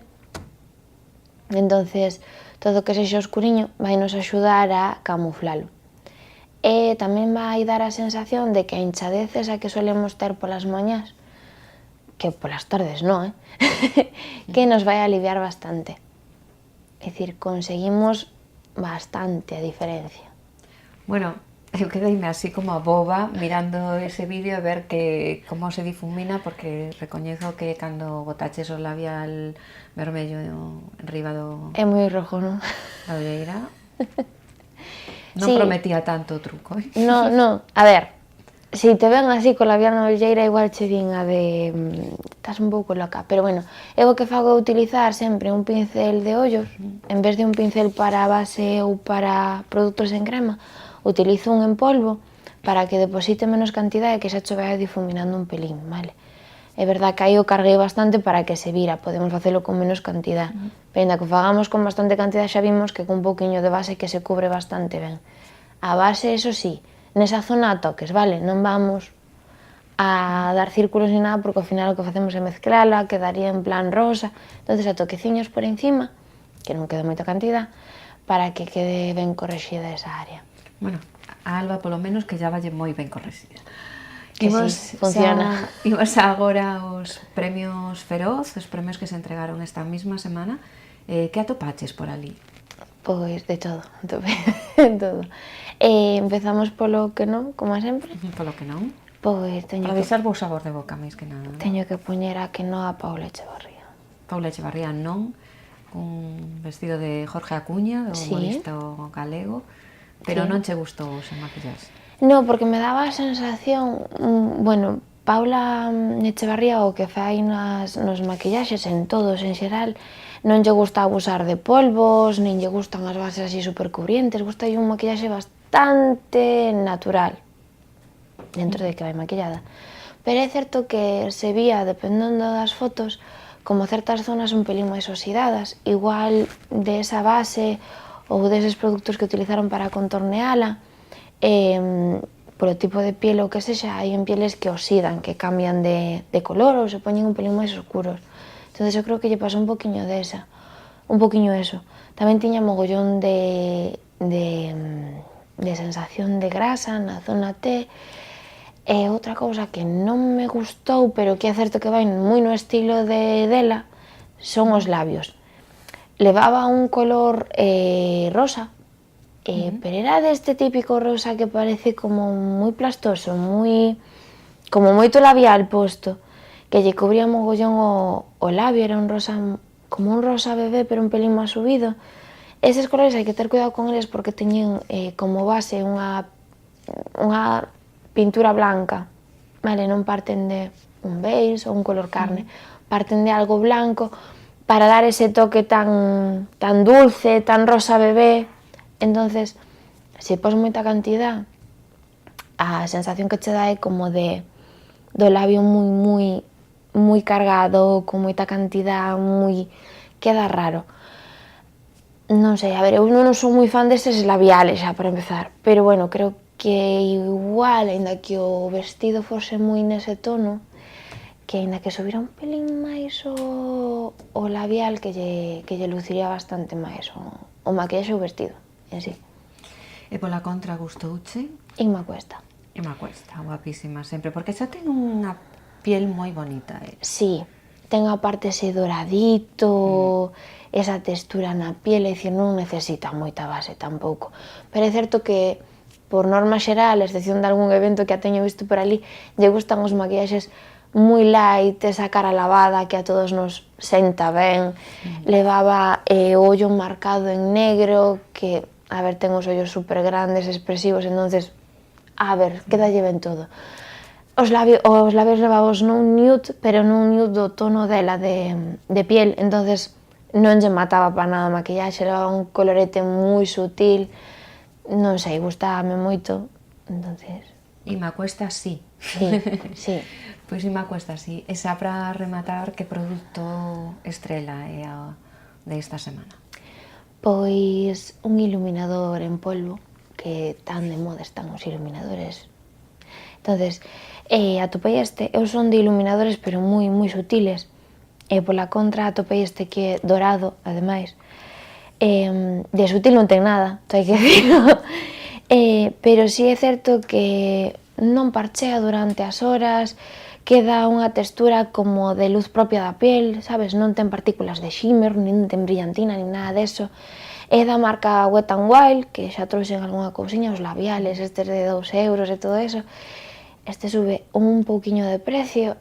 entonces todo o que sexa oscuriño vai nos axudar a camuflalo. E tamén vai dar a sensación de que a hinchadez esa que solemos ter polas mañás, que polas tardes non, que nos vai aliviar bastante. É dicir, conseguimos bastante a diferencia. Bueno, eu quedeime así como a boba mirando ese vídeo a ver como se difumina, porque recoñezo que cando botaches o labial vermello enriba É moi rojo, non? da olleira non Sí. prometía tanto o truco, eh? No, a ver, si te ven así con labial na olleira igual che din a de estás un pouco loca, pero bueno, eu o que fago é utilizar sempre un pincel de ollos, en vez de un pincel para base ou para produtos en crema, utilizo un en polvo para que deposite menos cantidade e que xa che vai difuminando un pelín, vale? É verdad que aí o carguei bastante para que se vira, podemos facelo con menos cantidad, pero ainda que o fagamos con bastante cantidad xa vimos que con un pouquiño de base que se cubre bastante ben. A base, eso sí, nesa zona a toques, vale? Non vamos a dar círculos ni nada porque ao final o que facemos é mezclala, quedaría en plan rosa, entonces a toqueciños por encima, que non quede moita cantidad, para que quede ben correxida esa área. Bueno, a Alba polo menos que ya valle moi ben correxida. que Imos sí, funciona. Imos agora aos premios Feroz, os premios que se entregaron esta mesma semana. Que atopaches por ali? Pois de todo, todo. Empezamos polo que non, como sempre. Polo que non? Pois Para deixar vos sabor de boca, máis que nada. teño que poñer a que non a Paula Echevarría. Paula Echevarría non, un vestido de Jorge Acuña, do Sí. humorista galego, pero Sí. non che gustou sen maquillaxe. No, porque me daba a sensación, bueno, Paula Echevarría o que fai nos maquillaxes, en todos en xeral, non lle gusta abusar de polvos, nin lle gustan as bases así supercubrientes, gusta un maquillaxe bastante natural, dentro de que vai maquillada. Pero é certo que se vía, dependendo das fotos, como certas zonas un pelín máis oxidadas, igual de esa base ou deses produtos que utilizaron para contorneala, polo tipo de piel ou que sexa, hai en pieles que oxidan, que cambian de color ou se poñen un pelín máis oscuros. Entonces eu creo que lle pasou un poquinho eso. Tamén tiña mogollón de sensación de grasa na zona T. E outra cousa que non me gustou, pero que é certo que vai moi no estilo dela, son os labios. Levaba un color rosa, pero era deste típico rosa que parece como moi plastoso, como moito labial posto, que lle cubría mogollón o labio, era un rosa, como un rosa bebé, pero un pelín máis subido. Eses colores hai que ter cuidado con eles porque teñen como base unha pintura blanca, vale, non parten de un beige ou un color carne, parten de algo blanco para dar ese toque tan dulce, tan rosa bebé. Entonces, se pos moita cantidad, a sensación que che dá é como do labio moi cargado, con moita cantidad, queda raro. Non sei, a ver, eu non son moi fan destes labiales xa para empezar, pero bueno, creo que igual, aínda que o vestido fose moi nese tono, que aínda que subira un pelín máis o labial, que lle luciría bastante máis o maquillaxe ou o vestido en sí. E pola contra gustouche? Inma Cuesta. Inma Cuesta, guapísima sempre, porque xa ten unha piel moi bonita. Sí, ten a parte ese doradito, esa textura na piel, é dicir, non necesita moita base tampouco. Pero é certo que, por norma xeral, a excepción de algún evento que a teño visto por ali, lle gustan os maquillaxes moi light, esa cara lavada que a todos nos senta ben. Levaba o ollo marcado en negro, que, a ver, ten os ollos super grandes, expresivos, entonces, a ver, quedalle ben todo. Os labios levados non nude, pero non nude do tono dela de piel, entonces non lle mataba para nada a maquillaxe, era un colorete moi sutil, non sei, gustábame moito, entonces... Inma Cuesta, sí. Sí. Pois Inma Cuesta, sí. E xa para rematar, que produto estrela é a desta semana? Pois un iluminador en polvo, que tan de moda están os iluminadores. Entonces, atopei este, eu son de iluminadores pero moi sutiles, e pola contra atopei este que é dorado, ademais. De sutil non ten nada, hai que dicirlo, pero si é certo que non parchea durante as horas, queda unha textura como de luz propia da piel, sabes, non ten partículas de shimmer, nin ten brillantina, nin nada deso. É da marca Wet n Wild, que xa trouxen algunha cousiña, os labiales, estes de 2 euros e todo eso. Este sube un pouquiño de precio,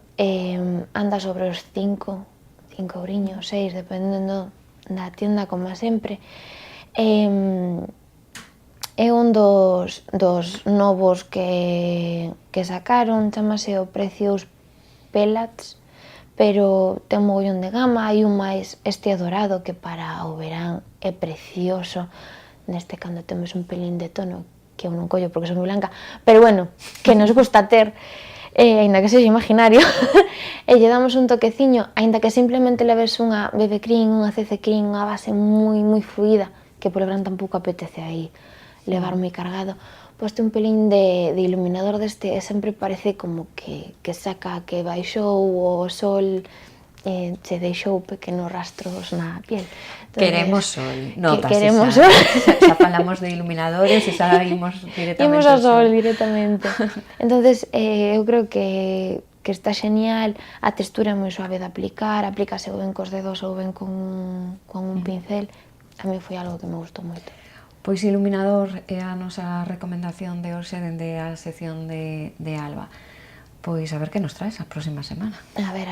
anda sobre os 5 euriños, 6, dependendo da tienda, como sempre. É un dos novos que sacaron, chamase o Precious Pellets, pero ten un mogollón de gama, hai un máis este dorado que para o verán é precioso, neste cando temos un pelín de tono que eu non collo porque son moi blanca, pero bueno, que nos gusta ter, aínda que sexa imaginario, e lle damos un toqueciño, aínda que simplemente leves unha BB cream, unha CC cream, unha base moi fluida, que polo verán tampouco apetece aí levar moi cargado, poste un pelín de iluminador deste e sempre parece como que saca, que baixou o sol, se deixou pequenos rastros na piel. Entonces, Queremos sol, notas. queremos xa, sol. xa falamos de iluminadores e xa imos directamente Imos ao ao sol directamente. Entonces, eu creo que está genial, a textura é moi suave de aplicar, aplícase ou ben cos dedos ou ben con un pincel. A mí foi algo que me gustou moito. Pois iluminador é a nosa recomendación de hoxe dende a sección de Alba. Pois a ver que nos traes a próxima semana. A ver.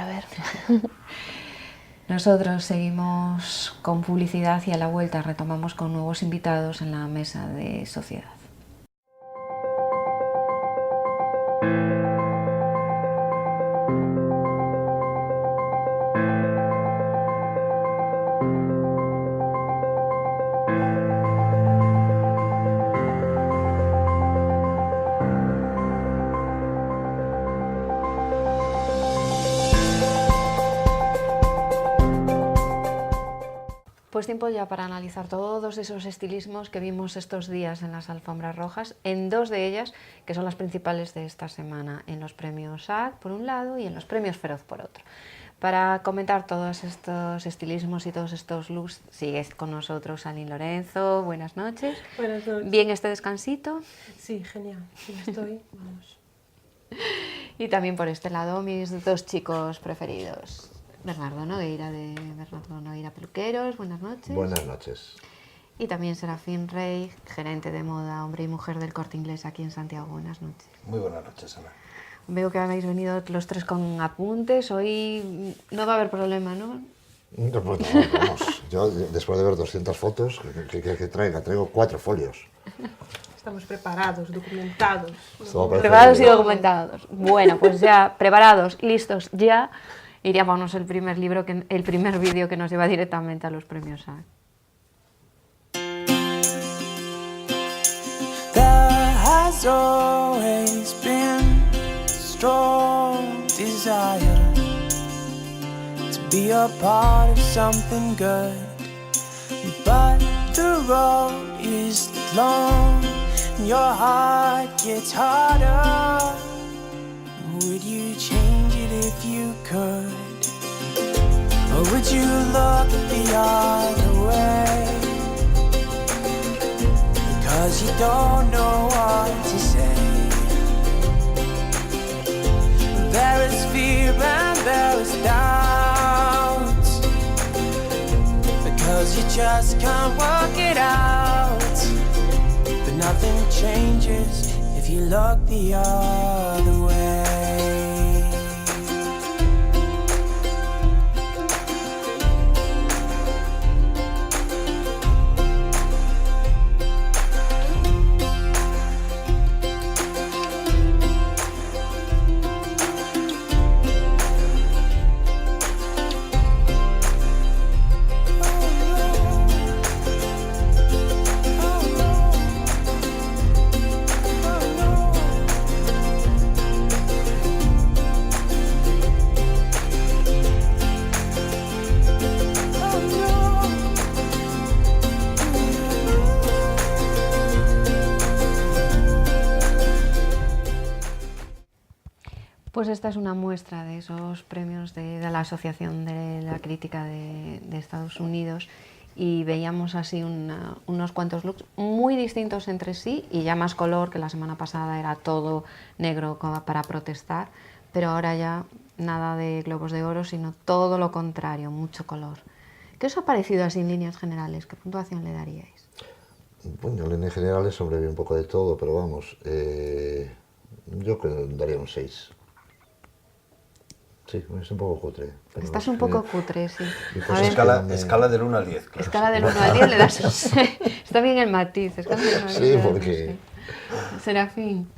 Nosotros seguimos con publicidad y a la vuelta retomamos con nuevos invitados en la mesa de sociedad. Pues tiempo ya para analizar todos esos estilismos que vimos estos días en las alfombras rojas, en dos de ellas, que son las principales de esta semana, en los premios SAG por un lado y en los premios Feroz por otro. Para comentar todos estos estilismos y todos estos looks, sigue con nosotros Aline Lorenzo. Buenas noches. Buenas noches. ¿Bien este descansito? Sí, genial. Ya estoy, vamos. Y también por este lado, mis dos chicos preferidos. Bernardo Nogueira, de Bernardo Nogueira Peluqueros, buenas noches. Buenas noches. Y también Serafín Rey, gerente de moda, hombre y mujer del Corte Inglés aquí en Santiago, buenas noches. Muy buenas noches, Ana. Veo que habéis venido los tres con apuntes, hoy no va a haber problema, ¿no? No, pues no, vamos, yo después de ver 200 fotos, ¿qué traigo 4 folios. Estamos preparados, documentados. Preparados y documentados. Bueno, pues ya preparados, listos, ya. Iríamos el primer vídeo que nos lleva directamente a los premios SAG. There has always been strong desire to be a part of something good, but the road is long and your heart gets harder. Would you change it if you could? Or would you look the other way? Because you don't know what to say. There is fear and there is doubt, because you just can't work it out. But nothing changes if you look the other way. Pues esta es una muestra de esos premios de la Asociación de la Crítica de Estados Unidos y veíamos así unos cuantos looks muy distintos entre sí y ya más color, que la semana pasada era todo negro para protestar, pero ahora ya nada de globos de oro, sino todo lo contrario, mucho color. ¿Qué os ha parecido así en líneas generales? ¿Qué puntuación le daríais? Bueno, en líneas generales sobrevive un poco de todo, pero vamos, yo creo que daría un 6. Sí, es un poco cutre. Estás un poco cutre, sí. Pues escala del 1 al 10, claro. Escala del 1 al 10 le das un 6. Está bien el matiz. Escala del 1 al 10 sí, le das porque... un 6. Serafín.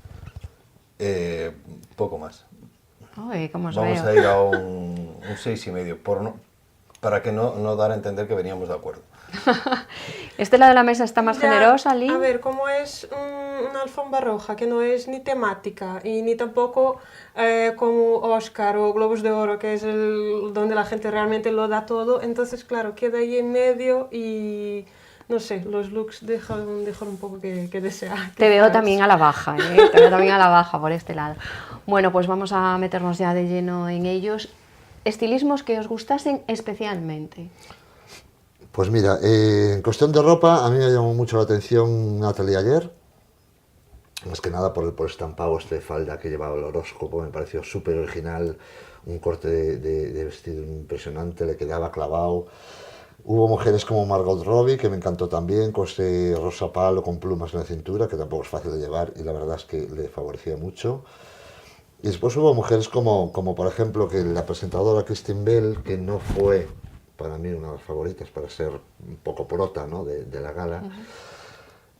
Poco más. Uy, ¿cómo os Vamos veo? a ir a un 6,5, para que no dar a entender que veníamos de acuerdo. Este lado de la mesa está más Ya, generosa, Lee. A ver, como es una alfombra roja que no es ni temática y ni tampoco como Oscar o Globos de Oro, que es donde la gente realmente lo da todo, entonces claro, queda ahí en medio y no sé, los looks dejan un poco que desear. Te veo quizás. también a la baja, te veo también a la baja por este lado. Bueno, pues vamos a meternos ya de lleno en ellos. estilismos que os gustasen especialmente. Pues mira, en cuestión de ropa, a mí me llamó mucho la atención Natalie Ayer, más que nada por el estampado de falda que llevaba el horóscopo, me pareció súper original, un corte de vestido impresionante, le quedaba clavado. Hubo mujeres como Margot Robbie, que me encantó también, con ese rosa palo con plumas en la cintura, que tampoco es fácil de llevar y la verdad es que le favorecía mucho. Y después hubo mujeres como por ejemplo, que la presentadora Kristen Bell, que no fue para mí una de las favoritas para ser un poco prota, ¿no?, de la gala.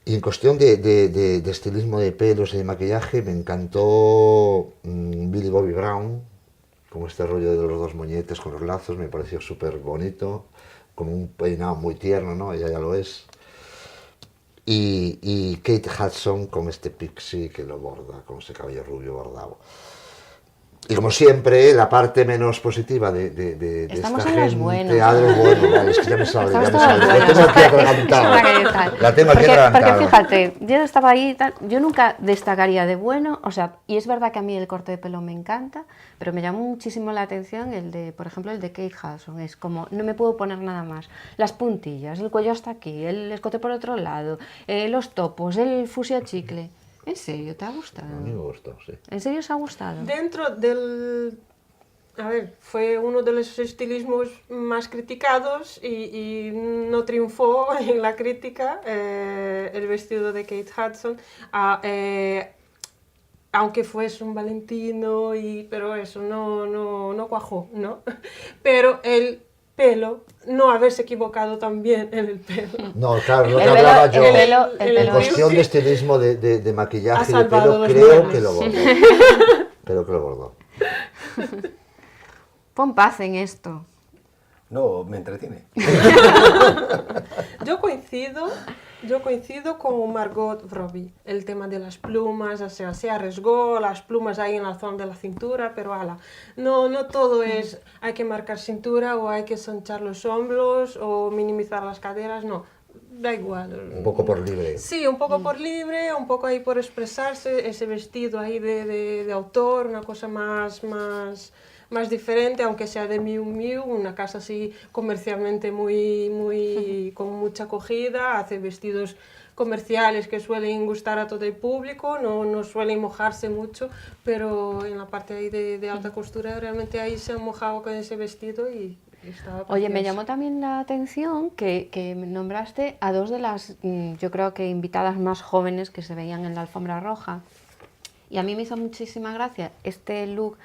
Y en cuestión de estilismo de pelos y de maquillaje, me encantó Millie Bobby Brown, como este rollo de los dos moñetes con los lazos, me pareció súper bonito, como un peinado muy tierno, ¿no? Ella ya lo es. Y Kate Hudson con este pixie que lo borda, con ese cabello rubio bordado. Y como siempre, la parte menos positiva de Estamos esta en los gente, buenos. Vale, es que ya me sale, Estamos ya me todos sale. La buenos. tengo aquí atragantada. La tengo aquí atragantada. Porque fíjate, yo estaba ahí y tal, yo nunca destacaría de bueno, o sea, y es verdad que a mí el corte de pelo me encanta, pero me llamó muchísimo la atención el de, por ejemplo, el de Kate Hudson, es como, no me puedo poner nada más, las puntillas, el cuello hasta aquí, el escote por otro lado, los topos, el fusia chicle. ¿En serio te ha gustado? A mí me gustó, sí. ¿En serio os ha gustado? Dentro del... A ver, fue uno de los estilismos más criticados y no triunfó en la crítica el vestido de Kate Hudson, aunque fuese un Valentino, pero eso no cuajó, ¿no? Pero el pelo, no haberse equivocado también en el pelo. No, claro, lo que El pelo- hablaba yo, el pelo- en cuestión de estilismo de maquillaje Ha y de salvado pelo, los creo viernes. que lo bordó. Creo que lo bordó. Pon paz en esto. No, me entretiene. Yo coincido con Margot Robbie. El tema de las plumas, o sea, se arriesgó, las plumas ahí en la zona de la cintura, pero ala, no todo es hay que marcar cintura o hay que sonchar los hombros o minimizar las caderas, no, da igual. Un poco por libre. Sí, un poco por libre, un poco ahí por expresarse, ese vestido ahí de autor, una cosa más diferente, aunque sea de Miu Miu, una casa así comercialmente con mucha acogida, hace vestidos comerciales que suelen gustar a todo el público, no suelen mojarse mucho, pero en la parte ahí de alta costura realmente ahí se han mojado con ese vestido y estaba Oye, me precioso. llamó también la atención que nombraste a dos de las, yo creo que invitadas más jóvenes que se veían en la alfombra roja. Y a mí me hizo muchísima gracia este look.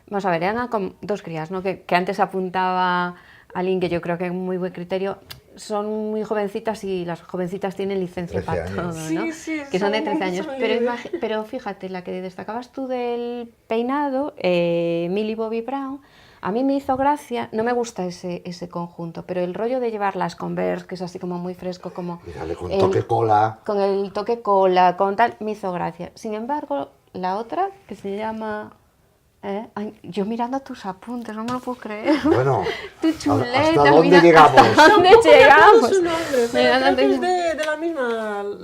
Vamos a ver, eran como dos crías, ¿no? Que antes apuntaba Aline, que yo creo que es un muy buen criterio. Son muy jovencitas y las jovencitas tienen licencia 13 para años. todo, ¿no? Sí, que son de 13 años. son Pero, libres. pero fíjate, la que destacabas tú del peinado, Millie Bobby Brown, a mí me hizo gracia, no me gusta ese conjunto, pero el rollo de llevar las Converse, que es así como muy fresco, como... Y dale con toque cola. Con el toque cola, con tal, me hizo gracia. Sin embargo, la otra, que se llama... Ay, yo mirando tus apuntes, no me lo puedo creer. Bueno, Tu chuleta, ¿hasta dónde mira, llegamos? ¿Hasta dónde Tampoco recuerdo llegamos? su nombre, pero Mira, creo que es Natalie- de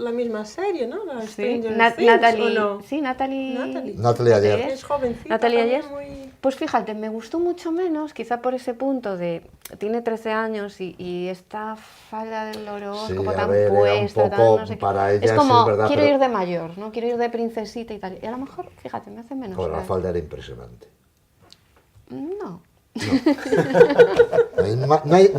la misma serie, ¿no? La Sí, Stranger Things, Natalie, ¿o no? sí, Natalie. Natalie Ayer. Es jovencita. Natalie también, Ayer. muy... Pues fíjate, me gustó mucho menos, quizá por ese punto de tiene 13 años y esta falda del horóscopo Sí, a tan ver, era un puesta, tan poco no sé qué. para ella, es sí, como es verdad, quiero pero- ir de mayor, no quiero ir de princesita y tal. Y a lo mejor, fíjate, me hace menos. Bueno, la gracia. falda era impresionante. No.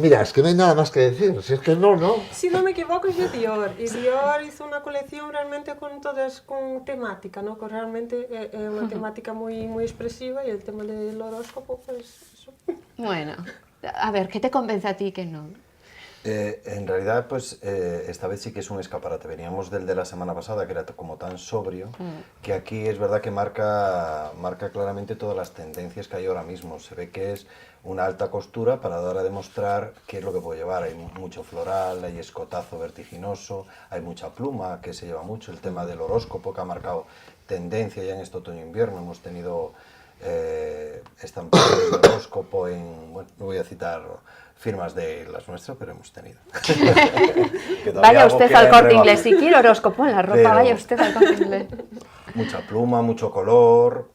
Mira, es que no hay nada más que decir. Si es que no. Si no me equivoco es de Dior, y Dior hizo una colección realmente con temática, ¿no? Con realmente una temática muy expresiva y el tema del horóscopo, pues eso. Bueno, a ver, ¿qué te convence a ti que no? En realidad, pues esta vez sí que es un escaparate. Veníamos del de la semana pasada, que era como tan sobrio, que aquí es verdad que marca claramente todas las tendencias que hay ahora mismo. Se ve que es una alta costura para dar a demostrar qué es lo que puede llevar. Hay mucho floral, hay escotazo vertiginoso, hay mucha pluma, que se lleva mucho. El tema del horóscopo, que ha marcado tendencia ya en este otoño-invierno. Hemos tenido estampados de horóscopo en, bueno, no voy a citar firmas de las nuestras, pero hemos tenido. Que todavía Vaya algo usted queda al en Corte rebajo. Inglés, si quiere horóscopo en la ropa, Pero- vaya usted al Corte Inglés. mucha pluma, mucho color.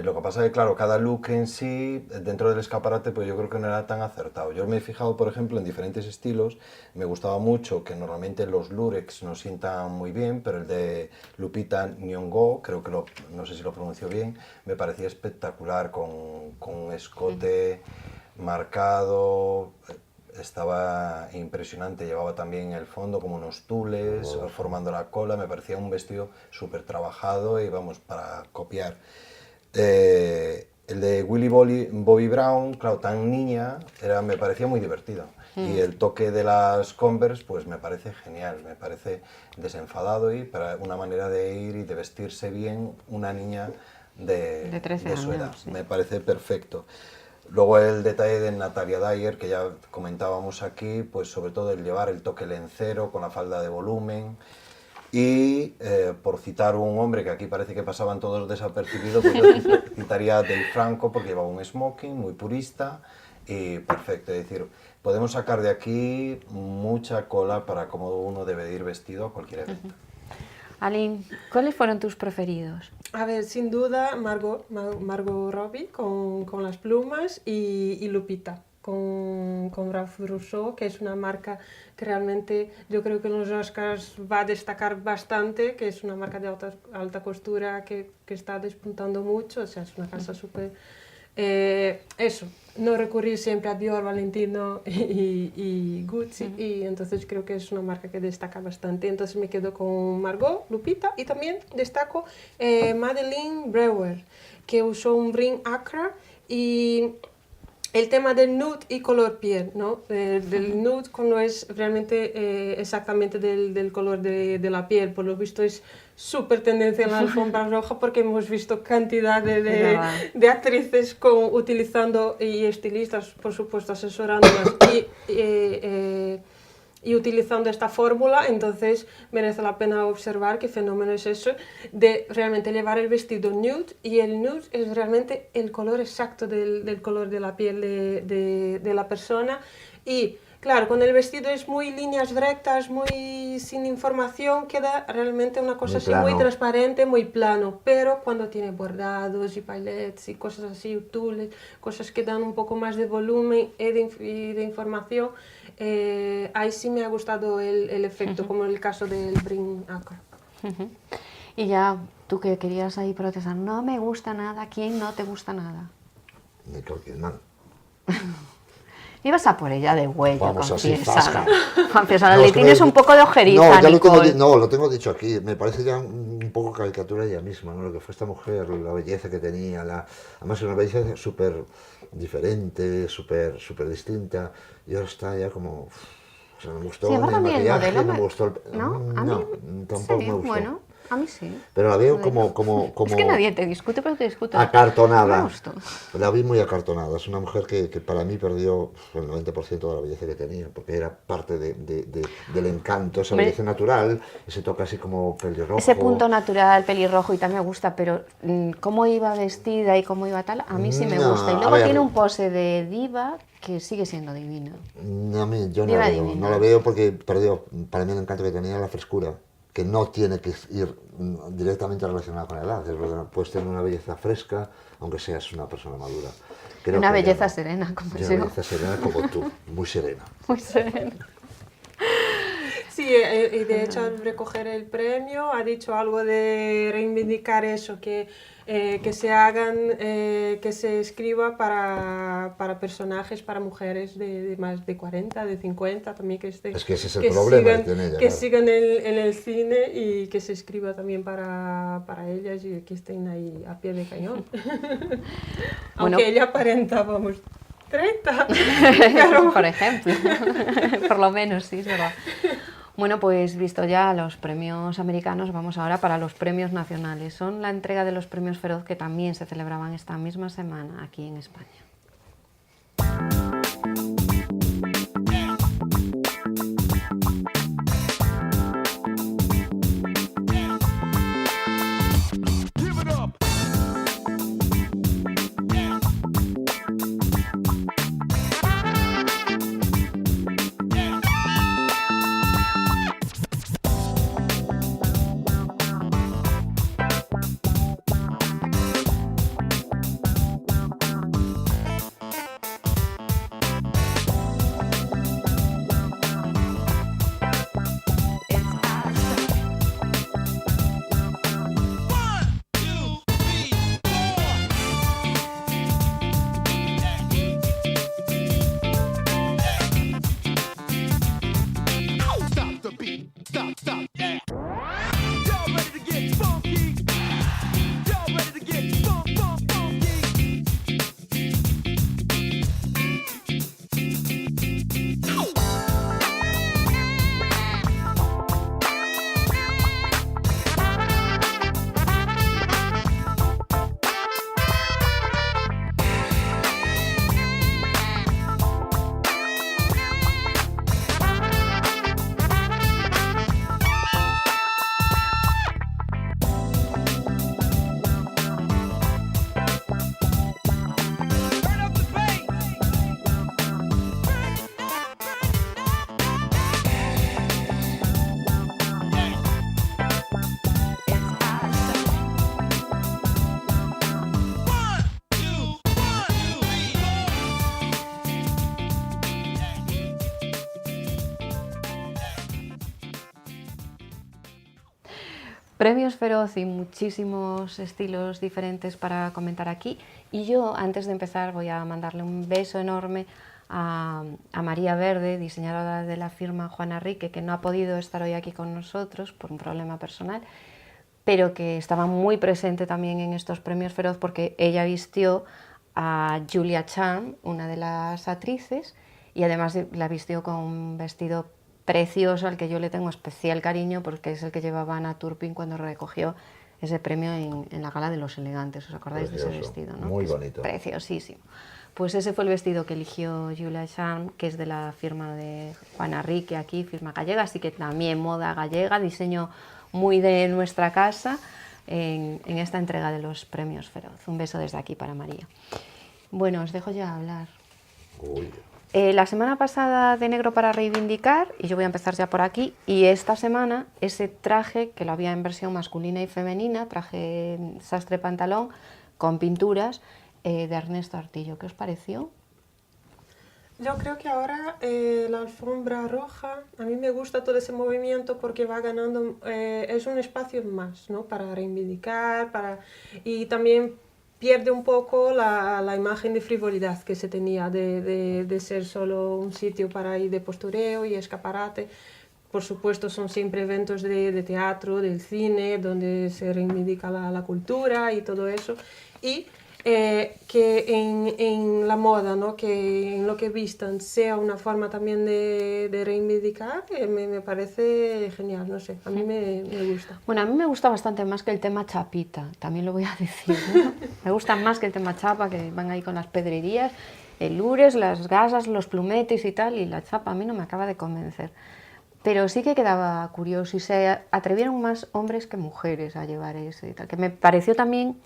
Lo que pasa es que, claro, cada look en sí, dentro del escaparate, pues yo creo que no era tan acertado. Yo me he fijado, por ejemplo, en diferentes estilos. Me gustaba mucho que normalmente los lurex nos sientan muy bien, pero el de Lupita Nyong'o, creo que no sé si lo pronuncio bien, me parecía espectacular, con un escote marcado. Estaba impresionante, llevaba también el fondo como unos tules, formando la cola, me parecía un vestido súper trabajado y vamos, para copiar. El de Willy Bobby Brown, claro, tan niña, me parecía muy divertido. Y el toque de las Converse, pues me parece genial, me parece desenfadado y para una manera de ir y de vestirse bien una niña de 13 su edad. años, sí. Me parece perfecto. Luego el detalle de Natalia Dyer, que ya comentábamos aquí, pues sobre todo el llevar el toque lencero con la falda de volumen. Y por citar un hombre que aquí parece que pasaban todos desapercibidos, pues yo citaría a Dave Franco, porque llevaba un smoking muy purista y perfecto. Es decir, podemos sacar de aquí mucha cola para cómo uno debe ir vestido a cualquier evento. Aline, ¿cuáles fueron tus preferidos? A ver, sin duda, Margot Robbie con las plumas y Lupita con Ralph Russo, que es una marca que realmente yo creo que en los Oscars va a destacar bastante, que es una marca de alta costura que está despuntando mucho, o sea, es una casa súper... eso, no recurrir siempre a Dior, Valentino y Gucci, y entonces creo que es una marca que destaca bastante. Entonces me quedo con Margot, Lupita, y también destaco Madeleine Brewer, que usó un brin Accra, y el tema del nude y color piel, ¿no? Del nude cuando es realmente exactamente del color de la piel. Por lo visto es súper tendencia en la alfombra roja, porque hemos visto cantidad de actrices utilizando, y estilistas, por supuesto, asesorándolas y utilizando esta fórmula. Entonces merece la pena observar qué fenómeno es eso de realmente llevar el vestido nude, y el nude es realmente el color exacto del color de la piel de la persona. Y claro, cuando el vestido es muy líneas rectas, muy sin información, queda realmente una cosa así muy transparente, muy plano. Pero cuando tiene bordados y paillettes y cosas así, tules, cosas que dan un poco más de volumen y de información, ahí sí me ha gustado el efecto, como en el caso del brin Accra. Y ya, tú que querías ahí protestar, no me gusta nada, ¿quién no te gusta nada? Nicole Kidman. Ibas a por ella de huello, Vamos así, confiesa. zasca. Confiesa, No, le es que tienes un poco de ojeriza, no, ya Nicole. lo tengo dicho aquí. Me parece ya un poco caricatura ella misma, ¿no? Lo que fue esta mujer, la belleza que tenía, además una belleza súper diferente, súper distinta. Y ahora está ya como... O sea, no me gustó Sí, ni el también el maquillaje, modelo no me gustó el... ¿No? A mí tampoco sí, me gustó. Bueno, a mí sí. Pero la veo como Es que nadie te discute, pero te discute. acartonada. Me gustó. La vi muy acartonada. Es una mujer que para mí perdió el 90% de la belleza que tenía, porque era parte del encanto, esa belleza natural, ese toque así como pelirrojo. Ese punto natural, pelirrojo, y tal me gusta, pero cómo iba vestida y cómo iba tal, a mí sí me No, gusta. Y a luego ver. tiene un pose de diva que sigue siendo divina. A mí, yo Diva no divina. no la veo porque perdió para mí el encanto que tenía, la frescura, que no tiene que ir directamente relacionada con la edad. Es verdad, puedes tener una belleza fresca, aunque seas una persona madura. Creo Una que belleza ella no. serena, como Una yo. belleza serena como tú, muy serena. Muy serena. Sí, y de hecho al recoger el premio ha dicho algo de reivindicar eso, que se hagan, que se escriba para personajes, para mujeres de más de 40, de 50, también que estén... Es que ese es el problema que tiene ella, Que claro. sigan en el cine, y que se escriba también para ellas, y que estén ahí a pie de cañón. Bueno. Aunque ella aparenta, vamos, 30. Pero... Por ejemplo. Por lo menos, sí, es verdad. Bueno, pues visto ya los premios americanos, vamos ahora para los premios nacionales. Son la entrega de los premios Feroz, que también se celebraban esta misma semana aquí en España. Premios Feroz y muchísimos estilos diferentes para comentar aquí. Y yo, antes de empezar, voy a mandarle un beso enorme a María Verde, diseñadora de la firma Juana Rique, que no ha podido estar hoy aquí con nosotros por un problema personal, pero que estaba muy presente también en estos Premios Feroz porque ella vistió a Julia Charm, una de las actrices, y además la vistió con un vestido precioso al que yo le tengo especial cariño porque es el que llevaba Ana Turpin cuando recogió ese premio en la Gala de los Elegantes. ¿Os acordáis Precioso, de ese vestido? ¿No? muy Que es bonito. preciosísimo. Pues ese fue el vestido que eligió Julia Charm, que es de la firma de Juana Rique aquí, firma gallega, así que también moda gallega, diseño muy de nuestra casa en esta entrega de los Premios Feroz. Un beso desde aquí para María. Bueno, os dejo ya hablar. Uy. La semana pasada de Negro para Reivindicar, y yo voy a empezar ya por aquí, y esta semana ese traje, que lo había en versión masculina y femenina, traje sastre pantalón, con pinturas, de Ernesto Artillo. ¿Qué os pareció? Yo creo que ahora la alfombra roja, a mí me gusta todo ese movimiento porque va ganando, es un espacio más, ¿no? Para reivindicar, y también pierde un poco la imagen de frivolidad que se tenía de ser solo un sitio para ir de postureo y escaparate. Por supuesto son siempre eventos de teatro, del cine, donde se reivindica la cultura y todo eso. Y que en la moda, ¿no? Que en lo que vistan sea una forma también de reivindicar, me parece genial, no sé, a mí me gusta. Bueno, a mí me gusta bastante más que el tema chapita, también lo voy a decir, ¿no? Me gusta más que el tema chapa, que van ahí con las pedrerías, el lures, las gasas, los plumetes y tal, y la chapa a mí no me acaba de convencer. Pero sí que quedaba curioso y se atrevieron más hombres que mujeres a llevar eso y tal, que me pareció también,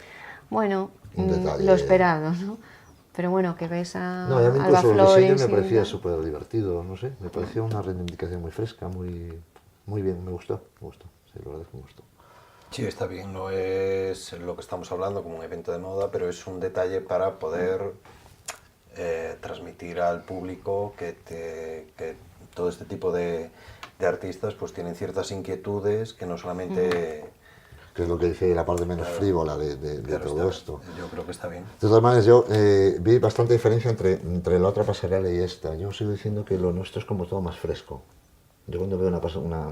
bueno, lo esperado, ¿no? Pero bueno, que ves a No, y a mí Alba incluso el Flores diseño me parecía tal. súper divertido, no sé, me parecía una reivindicación muy fresca, muy bien, me gustó, sí, la verdad es que me gustó. Sí, está bien, no es lo que estamos hablando como un evento de moda, pero es un detalle para poder transmitir al público que todo este tipo de artistas pues tienen ciertas inquietudes que no solamente... Que es lo que dice la parte menos frívola de Claro, todo está- esto. Yo creo que está bien. De todas maneras, yo vi bastante diferencia entre la otra pasarela y esta. Yo sigo diciendo que lo nuestro es como todo más fresco. Yo cuando veo una alfombra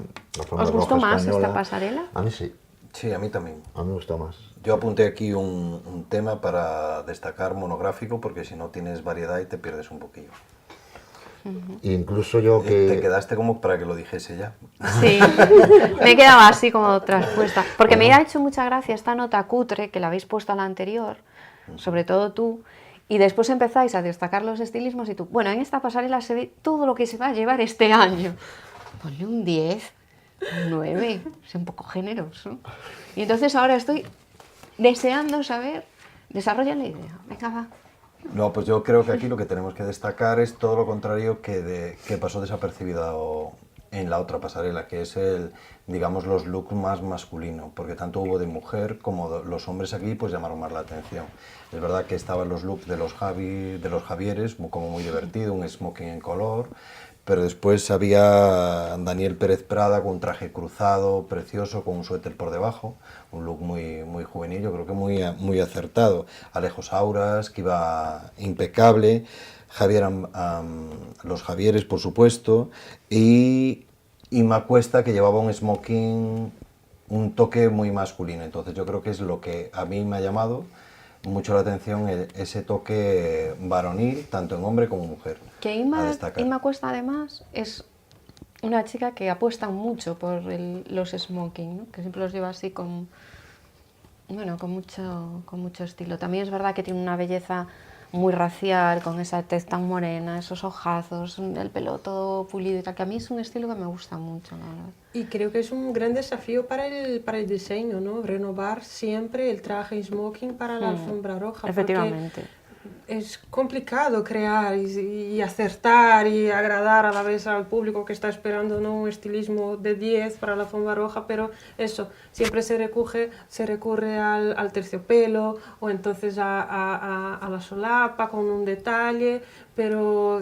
¿Os gustó roja más española, esta pasarela? A mí sí, Sí, a mí también. a mí me gustó más. Yo apunté aquí un tema para destacar monográfico, porque si no tienes variedad y te pierdes un poquillo. Incluso yo Te que... quedaste como para que lo dijese ya. Sí, me he quedado así como traspuesta. Porque me ha hecho mucha gracia esta nota cutre que la habéis puesto a la anterior, sobre todo tú, y después empezáis a destacar los estilismos y tú, bueno, en esta pasarela se ve todo lo que se va a llevar este año. Ponle un 10, un 9, es un poco generoso. Y entonces ahora estoy deseando saber, desarrolla la idea, venga va. No, pues yo creo que aquí lo que tenemos que destacar es todo lo contrario que pasó desapercibido en la otra pasarela, que es digamos, los looks más masculinos, porque tanto hubo de mujer como los hombres aquí pues llamaron más la atención. Es verdad que estaban los looks de los Javieres, como muy divertido, un smoking en color, pero después había Daniel Pérez Prada con un traje cruzado, precioso, con un suéter por debajo, un look muy juvenil, yo creo que muy acertado. Alejo Sauras, que iba impecable, los Javieres, por supuesto, y Ima Cuesta, que llevaba un smoking, un toque muy masculino. Entonces yo creo que es lo que a mí me ha llamado mucho la atención, ese toque varonil, tanto en hombre como mujer. Que a Ima destacar. Cuesta además es una chica que apuesta mucho por los smoking, ¿no? Que siempre los lleva así con mucho estilo. También es verdad que tiene una belleza muy racial, con esa tez tan morena, esos ojazos, el pelo todo pulido y tal, que a mí es un estilo que me gusta mucho, la verdad. Y creo que es un gran desafío para el diseño, ¿no? Renovar siempre el traje smoking para la alfombra roja. Efectivamente. Es complicado crear y acertar y agradar a la vez al público que está esperando, ¿no? Un estilismo de 10 para la alfombra roja, pero eso, siempre se recurre al terciopelo o entonces a la solapa con un detalle, pero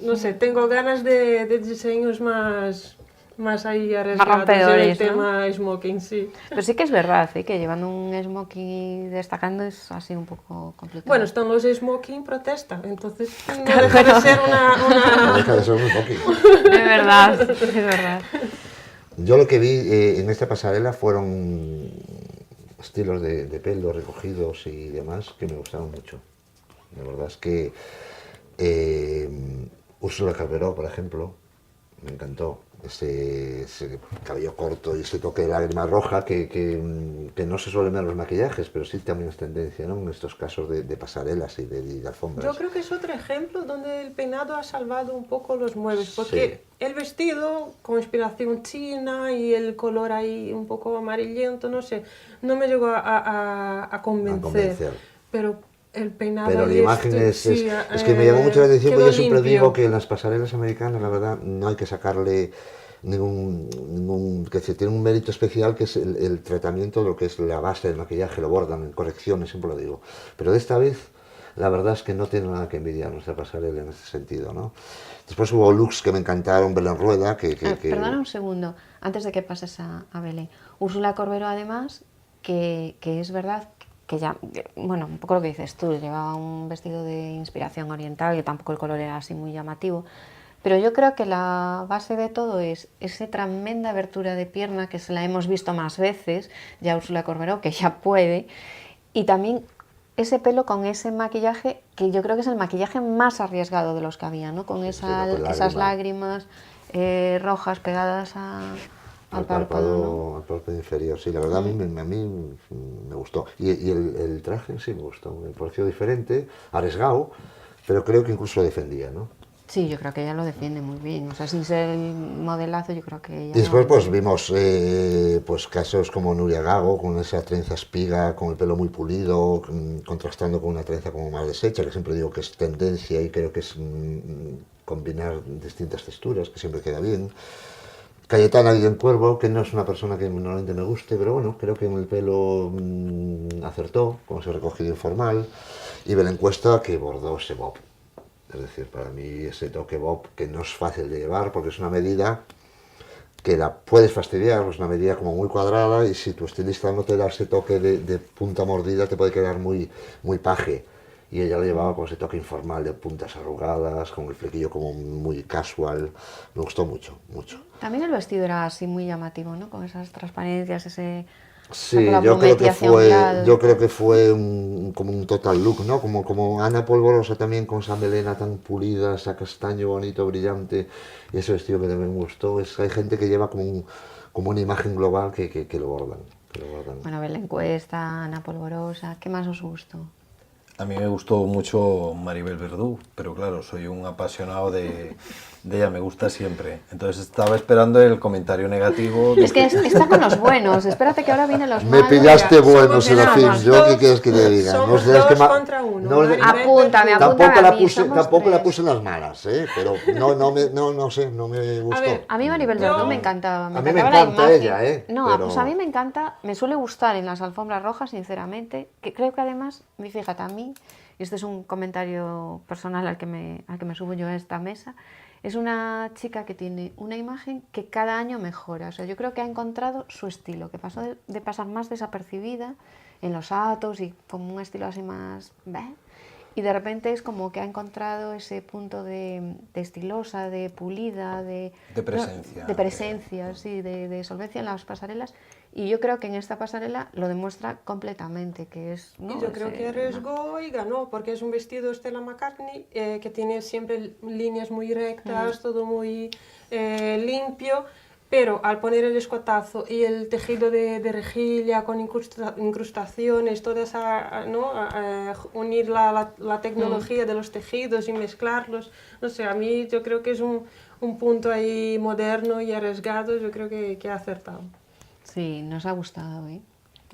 no sé, tengo ganas de diseños más más ahí arriesgados en el rompedores, ¿no? tema smoking, sí. Pero sí que es verdad, que llevando un smoking destacando es así un poco complicado. Bueno, están los smoking protesta, entonces no deja de ser No deja de ser un smoking. Es verdad, es verdad. Yo lo que vi en esta pasarela fueron estilos de pelo recogidos y demás que me gustaron mucho. La verdad es que Úrsula Corberó, por ejemplo, me encantó. Ese cabello corto y ese toque de lágrima roja que no se suele ver en los maquillajes, pero sí también es tendencia, ¿no? En estos casos de pasarelas y de alfombras. Yo creo que es otro ejemplo donde el peinado ha salvado un poco los muebles, porque el vestido con inspiración china y el color ahí un poco amarillento, no sé, no me llegó a convencer. Pero el peinado... Pero la y imagen esto, es que me llamó mucho la atención, quedó porque yo siempre limpio. digo que en las pasarelas americanas, la verdad, no hay que sacarle ningún que se tiene un mérito especial, que es el tratamiento de lo que es la base del maquillaje, lo bordan, en correcciones, siempre lo digo. Pero de esta vez, la verdad es que no tiene nada que envidiar nuestra pasarela en este sentido, ¿no? Después hubo looks que me encantaron, Belén Rueda, Perdona un segundo, antes de que pases a Belén. Úrsula Corberó, además, que es verdad que ya, bueno, un poco lo que dices tú, llevaba un vestido de inspiración oriental, que tampoco el color era así muy llamativo, pero yo creo que la base de todo es esa tremenda abertura de pierna, que se la hemos visto más veces, ya Úrsula Corberó, que ya puede, y también ese pelo con ese maquillaje, que yo creo que es el maquillaje más arriesgado de los que había, ¿no? Con esas lágrimas rojas pegadas al párpado, al párpado inferior. Sí, la verdad a mí me gustó. Y el traje sí me gustó, me pareció diferente, arriesgado, pero creo que incluso lo defendía, ¿no? Sí, yo creo que ella lo defiende muy bien, o sea, sin ser el modelazo, yo creo que ella... Y después pues vimos pues casos como Nuria Gago, con esa trenza espiga, con el pelo muy pulido, contrastando con una trenza como más deshecha, que siempre digo que es tendencia y creo que es combinar distintas texturas, que siempre queda bien. Cayetana Cuervo, que no es una persona que normalmente me guste, pero bueno, creo que en el pelo acertó, con ese recogido informal. Y Belén Cuesta, que bordó ese bob. Es decir, para mí ese toque bob, que no es fácil de llevar, porque es una medida que la puedes fastidiar, es una medida como muy cuadrada, y si tu estilista no te da ese toque de punta mordida, te puede quedar muy paje. Y ella lo llevaba con ese toque informal de puntas arrugadas, con el flequillo como muy casual. Me gustó mucho, mucho. También el vestido era así muy llamativo, ¿no? Con esas transparencias, ese... Sí, yo creo que fue como un total look, ¿no? Como Ana Polvorosa también, con esa melena tan pulida, ese castaño bonito, brillante, y ese vestido que también me gustó. Hay gente que lleva como una imagen global que lo bordan. Bueno, Belén Cuesta, Ana Polvorosa, ¿qué más os gustó? A mí me gustó mucho Maribel Verdú, pero claro, soy un apasionado de ella, me gusta siempre. Entonces estaba esperando el comentario negativo. Es que está con los buenos, espérate que ahora vienen los malos. Me pillaste bueno, Serafín, yo qué quieres que te diga. Somos dos contra uno. Apúntame tampoco la puse en las malas, pero no sé, no me gustó. A mí Maribel Verdú me encantaba. A mí me encanta ella, No, pero... pues a mí me encanta, me suele gustar en las alfombras rojas, sinceramente, que creo que además, fíjate, a mí, y este es un comentario personal al que me subo yo a esta mesa, es una chica que tiene una imagen que cada año mejora. O sea, yo creo que ha encontrado su estilo, que pasó de pasar más desapercibida en los atos y como un estilo así más... Y de repente es como que ha encontrado ese punto de estilosa, de pulida, de presencia. De presencia, sí, de solvencia en las pasarelas. Y yo creo que en esta pasarela lo demuestra completamente, que es... ¿no? Y yo creo que arriesgó y ganó, porque es un vestido Stella McCartney que tiene siempre líneas muy rectas, todo muy limpio, pero al poner el escotazo y el tejido de rejilla con incrustaciones, toda esa, ¿no? Unir la tecnología de los tejidos y mezclarlos, no sé, a mí yo creo que es un punto ahí moderno y arriesgado, yo creo que ha acertado. Sí, nos ha gustado,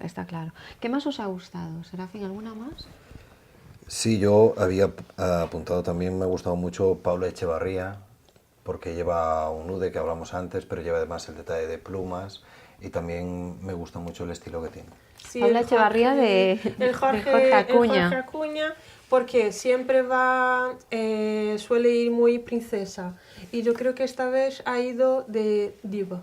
está claro. ¿Qué más os ha gustado? Serafín, ¿alguna más? Sí, yo había apuntado también, me ha gustado mucho Paula Echevarría, porque lleva un nude que hablamos antes, pero lleva además el detalle de plumas. y también me gusta mucho el estilo que tiene. Sí, Paula el Echevarría el Jorge Acuña, porque siempre va, suele ir muy princesa. Y yo creo que esta vez ha ido de diva.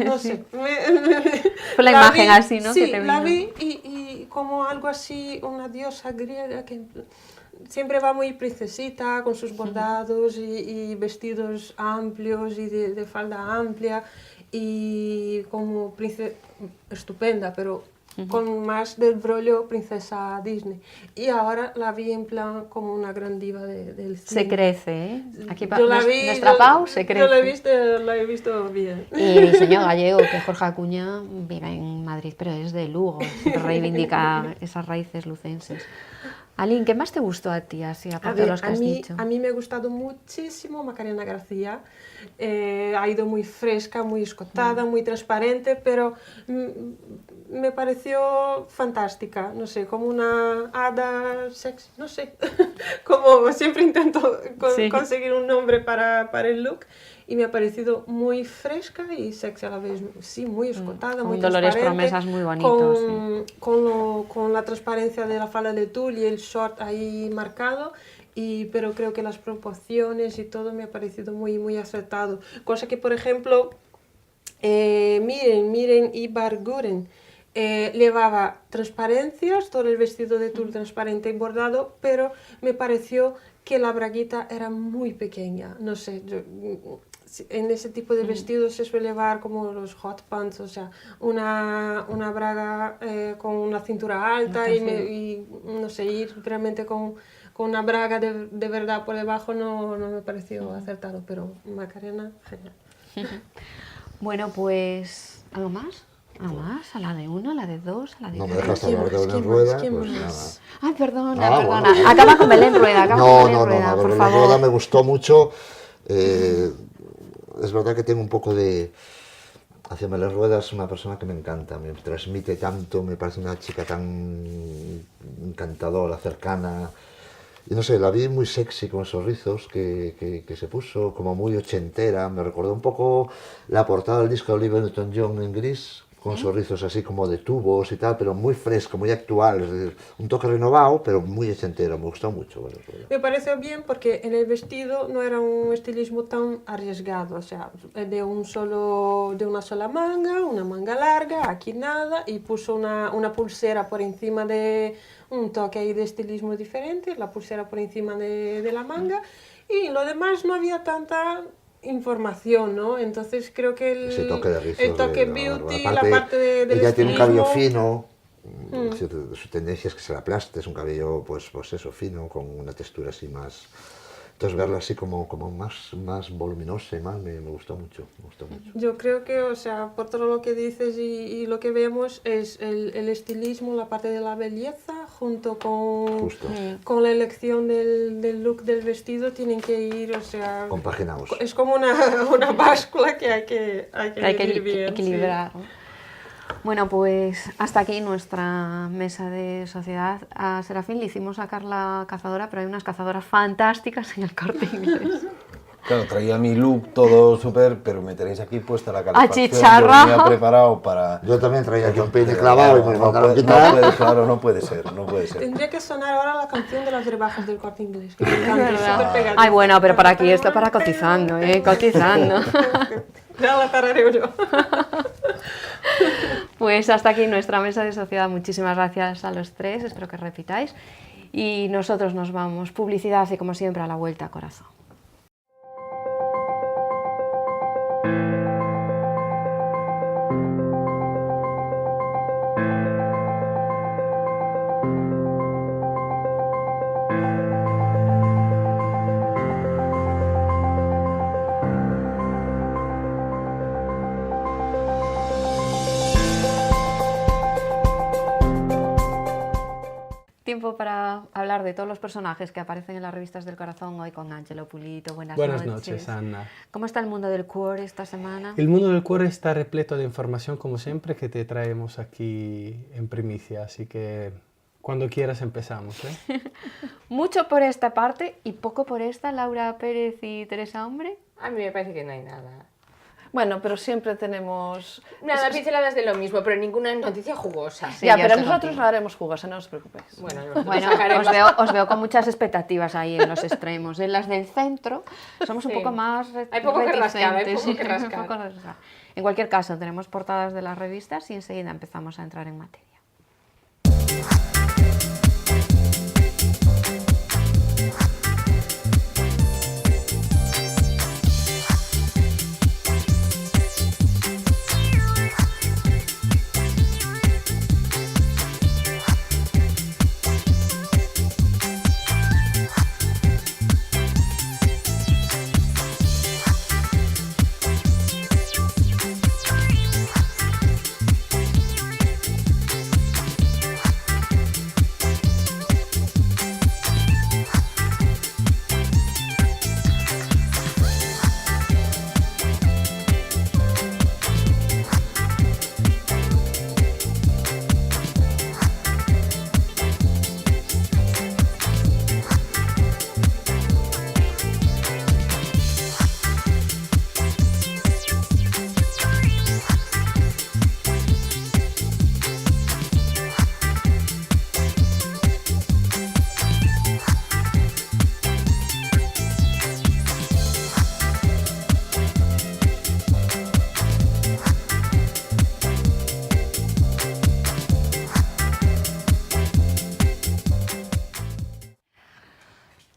No sé. Fue la imagen así, ¿no? Sí, que te la vino. vi y como algo así, una diosa griega que siempre va muy princesita, con sus bordados y vestidos amplios y de falda amplia y como princesa estupenda, pero con más del brollo princesa Disney. Y ahora la vi en plan como una gran diva del cine. Se crece, ¿eh? Aquí Yo la vi, nuestra Pau se crece. Yo la he visto bien. Y diseño gallego, que Jorge Acuña vive en Madrid, pero es de Lugo, siempre reivindica esas raíces lucenses. Aline, ¿qué más te gustó a ti, así, aparte de los que has dicho? A mí me ha gustado muchísimo Macarena García. Ha ido muy fresca, muy escotada, muy transparente, pero me pareció fantástica. No sé, como una hada sexy, no sé. Como siempre intento conseguir un nombre para el look. Y me ha parecido muy fresca y sexy a la vez. Sí, muy escotada, muy Dolores transparente. Promesas muy bonitos. Con la transparencia de la falda de tul y el short ahí marcado. Pero creo que las proporciones y todo me ha parecido muy, muy acertado. Cosa que, por ejemplo, Miren Ibarguren llevaba transparencias, todo el vestido de tul transparente y bordado, pero me pareció que la braguita era muy pequeña. No sé, en ese tipo de vestidos se suele llevar como los hot pants, o sea, una braga con una cintura alta y no sé, ir realmente con una braga de verdad por debajo no me pareció acertado, pero Macarena, genial. Bueno, pues, ¿algo más? ¿Algo más? ¿A la de 1, a la de 2, a la de 3? No me dejas hablar de Belén Rueda, pues nada. Ay, perdona, Ah, perdona. bueno. Acaba con Belén Rueda, acaba con Belén Rueda, por Belén favor. Rueda me gustó mucho. Es verdad que tengo un poco de... Hacia Belén Rueda es una persona que me encanta, me transmite tanto, me parece una chica tan encantadora, cercana. Y no sé, la vi muy sexy con esos rizos que se puso, como muy ochentera. Me recordó un poco la portada del disco de Olivia Newton-John en gris, con esos rizos así como de tubos y tal, pero muy fresco, muy actual. Es decir, un toque renovado, pero muy ochentero. Me gustó mucho. Bueno, me pareció bien porque en el vestido no era un estilismo tan arriesgado, o sea, de una sola manga, una manga larga, aquí nada, y puso una pulsera por encima de un toque ahí de estilismo diferente, la pulsera por encima de la manga, y lo demás no había tanta información, ¿no? Entonces creo que ese toque de rizos, el toque de beauty, aparte, la parte del ella tiene un cabello estilismo, fino, su tendencia es que se la aplaste, es un cabello pues eso, fino, con una textura así más... Entonces verla así como más voluminosa y más me gustó mucho, me gustó mucho. Yo creo que, o sea, por todo lo que dices y lo que vemos, es el estilismo, la parte de la belleza, junto con la elección del look del vestido, tienen que ir, o sea... Compaginados. Es como una báscula que hay que medir bien. Equilibrar. Sí. Bueno, pues hasta aquí nuestra mesa de sociedad. A Serafín le hicimos sacar la cazadora, pero hay unas cazadoras fantásticas en el Corte Inglés. Claro, traía mi look todo súper, pero me tenéis aquí puesta la calefacción. Achicharrado. Yo venía preparado para... Yo también traía el peine clavado y me lo mandaron quitar. Claro, no puede ser. Tendría que sonar ahora la canción de las rebajas del Corte Inglés, que me encanta, es súper pegadiza. Ay, bueno, pero para aquí esto para cotizando, cotizando. Ya la tarareo yo. Pues hasta aquí nuestra mesa de sociedad. Muchísimas gracias a los tres, espero que repitáis. Y nosotros nos vamos. Publicidad y como siempre a la vuelta, corazón. Tiempo para hablar de todos los personajes que aparecen en las revistas del corazón hoy con Ángelo Pulito. Buenas noches, Ana. ¿Cómo está el mundo del cuore esta semana? El mundo del cuore está repleto de información, como siempre, que te traemos aquí en primicia, así que cuando quieras empezamos. Mucho por esta parte y poco por esta, Laura Pérez y Teresa Hombre. A mí me parece que no hay nada. Bueno, pero siempre tenemos... Nada, pinceladas de lo mismo, pero ninguna noticia jugosa. Sí, ya, yo pero estoy nosotros contigo. la haremos jugosa, no os preocupéis. Bueno, Bueno, os veo con muchas expectativas ahí en los extremos. En las del centro somos un Sí. poco más Hay poco que rascar, hay reticentes, poco que sí, rascar. un poco rascar. En cualquier caso, tenemos portadas de las revistas y enseguida empezamos a entrar en materia.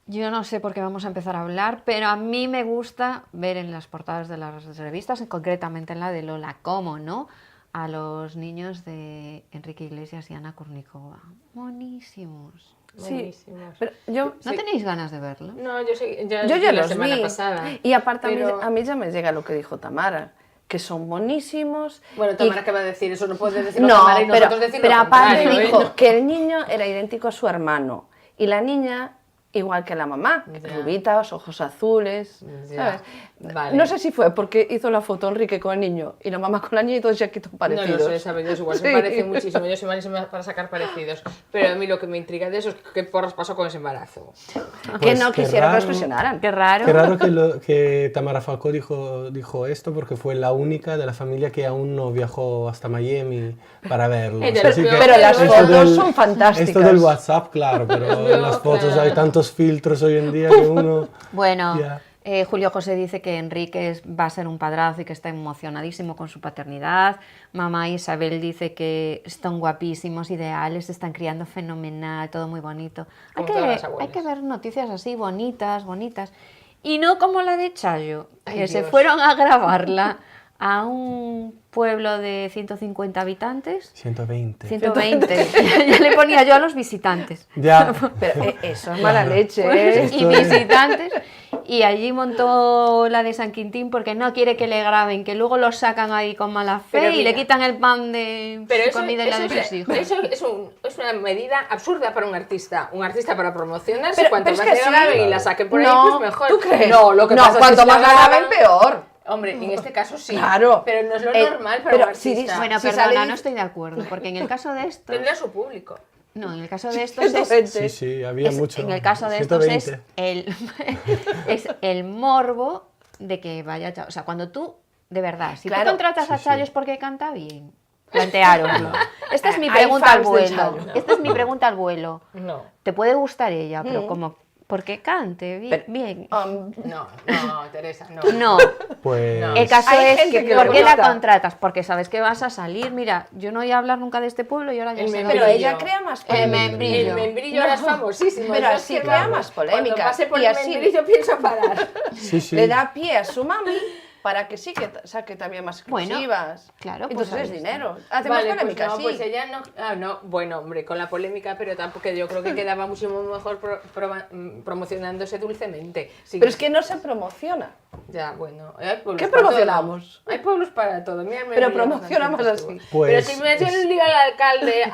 Yo no sé por qué vamos a empezar a hablar, pero a mí me gusta ver en las portadas de las revistas, concretamente en la de Lola, cómo no, a los niños de Enrique Iglesias y Ana Kournikova. Buenísimos. Buenísimos. Pero yo... ¿No tenéis ganas de verlo? No, yo Yo vi ya la los semana vi. pasada. Y aparte pero- a mí ya me llega lo que dijo Tamara, que son buenísimos. Bueno, y- Tamara, ¿qué va a decir? Eso no puede decirlo No, Tamara y pero, nosotros decir pero lo aparte contrario, ¿eh? dijo que el niño era idéntico a su hermano y la niña igual que la mamá, Ya. rubitas, ojos azules, Ya, ¿sabes? vale. No sé si fue porque hizo la foto Enrique con el niño y la mamá con la niña y todos ya quitó No parecidos. lo sé, ¿sabes? Yo igual se Sí. parecen muchísimo. Yo soy malísima para sacar parecidos. Pero a mí lo que me intriga de eso es qué porras pasó con ese embarazo. Que Pues no qué quisieron que los raro. presionaran. Qué raro. Qué raro que Tamara Falcó dijo esto porque fue la única de la familia que aún no viajó hasta Miami para verlo. Ella Así es que peor, pero las esto fotos son fantásticas. Esto del WhatsApp, claro, pero en las fotos claro. hay tantos filtros hoy en día que uno... Bueno, Ya. Julio José dice que Enrique va a ser un padrazo y que está emocionadísimo con su paternidad. Mamá Isabel dice que están guapísimos, ideales, se están criando fenomenal, todo muy bonito. Como todas las Hay abuelas. que ver noticias así, bonitas, bonitas. Y no como la de Chayo, Ay, que se Dios. fueron a grabarla a un pueblo de 150 habitantes. 120. 120. Ya le ponía yo a los visitantes. Ya. Pero eso es mala leche, Pues, ¿eh? Esto y es- visitantes. Y allí montó la de San Quintín porque no quiere que le graben, que luego lo sacan ahí con mala fe Pero y le mira, quitan el pan de Pero su eso, comida y la de sus hijos. eso es una medida absurda para un artista. Un artista para promocionarse, Pero- cuanto pero es más que le sí. graben y la saquen por ahí, No, pues mejor. ¿tú crees? No, lo que No, pasa es que cuanto si más la graben, graban- peor. Hombre, en este caso sí. Claro. Pero no es lo normal para pero un si artista. dices- Bueno, si perdona, sale- no estoy de acuerdo, porque en el caso de estos... Tendrá su público. No, en el caso de estos es... 120. Sí, sí, había mucho. En el caso de estos es 120. es el morbo de que vaya... O sea, cuando tú, de verdad, si Claro. tú contratas a Sí, Chayo sí. es porque canta bien. Planteároslo. Esta es mi Hay pregunta al fans de vuelo. Chayo. Esta es mi pregunta al vuelo. No. Te puede gustar ella, pero como... Porque cante bien. Pero- bien. No, Teresa, no. No, Pues... No. el caso Hay es gente que que ¿por le qué la gusta. contratas? Porque sabes que vas a salir. Mira, yo no voy a hablar nunca de este pueblo y ahora ya El sé. membrillo. Pero ella crea más El polémica. membrillo. El membrillo No. ahora es famosísimo. Pero yo es así que, crea vamos, más polémica. Cuando pase por Y el así- membrillo pienso parar. Sí, sí. Le da pie a su mami para que sí que saque también más Bueno, exclusivas. claro, pues Entonces ahí es está. dinero. Hace más Vale, pues polémica, no, sí. pues ella no. Ah, no, bueno, hombre, con la polémica, pero tampoco yo creo que quedaba muchísimo mejor promocionándose dulcemente. Sí, Pero es que no se promociona. Ya, bueno. Hay pueblos ¿Qué para todo. promocionamos? Hay pueblos para todo. Mira, Pero mira, promociona bastante más estuvo. así. Pues Pero si me es- le diga al alcalde,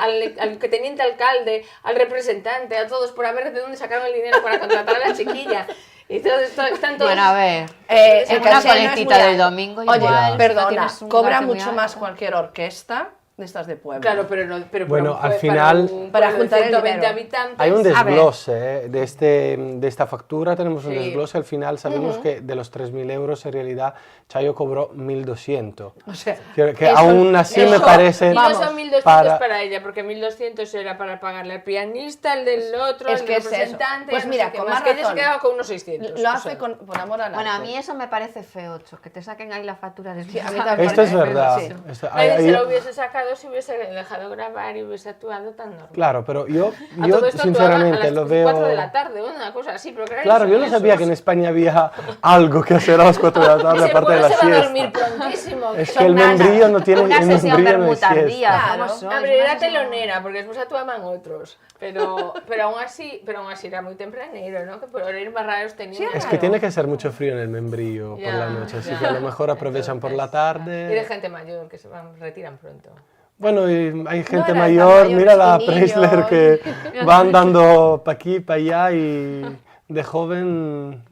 al que teniente alcalde, al representante, a todos, por a ver de dónde sacaron el dinero para contratar a la chiquilla. Y todo esto, están todos... Bueno, a ver. En una caché no es colectita muy del alto. domingo Oye, igual, no perdona, tienes un cobra gasto muy mucho alto. más cualquier orquesta de estas de pueblo. Claro, pero no. Pero Bueno, para al final- Para juntar el 120 dinero. habitantes. Hay un A ver. desglose de esta factura, tenemos un Sí. desglose, al final sabemos que de los 3.000 euros en realidad Chayo cobró 1.200. O sea, Que eso- aún así me eso- parece... Y no Vamos, son 1.200 para ella, porque 1.200 era para pagarle al pianista, el del otro, Es el que del es eso. representante, Pues no mira, sé qué con más, más que ella se razón. quedaba con unos 600. Lo o hace sea. por amor al arte. Bueno, a mí eso me parece feocho, que te saquen ahí la factura de Sí, a mí también. Esto es Sí. verdad. Sí. Nadie Ahí- se lo hubiese sacado si hubiese dejado grabar y hubiese actuado tan normal. Claro, pero yo A todo esto actuaba sinceramente a lo las veo... 4 de la tarde, una cosa así, pero claro, Claro, yo no sabía que en España había algo que hacer a las 4 de la tarde ese aparte de pueblo la se va a dormir siesta. prontísimo. Es que el membrillo no tiene... Una el sesión membrillo no es bermutardía, siesta. ¿cómo Claro. sois? Abrirá Una sesión- telonera, porque después actuaban otros. Pero aún así era muy tempranero, ¿no? Que por ir más raros tenían. Es que tiene que ser mucho frío en el membrillo por Ya, la noche, así ya. que a lo mejor aprovechan por la Y de tarde. gente mayor que retiran pronto. Bueno, y hay gente eran tan mayor, mayores mira la y Preisler niños. que va andando pa' aquí, pa' allá y de joven...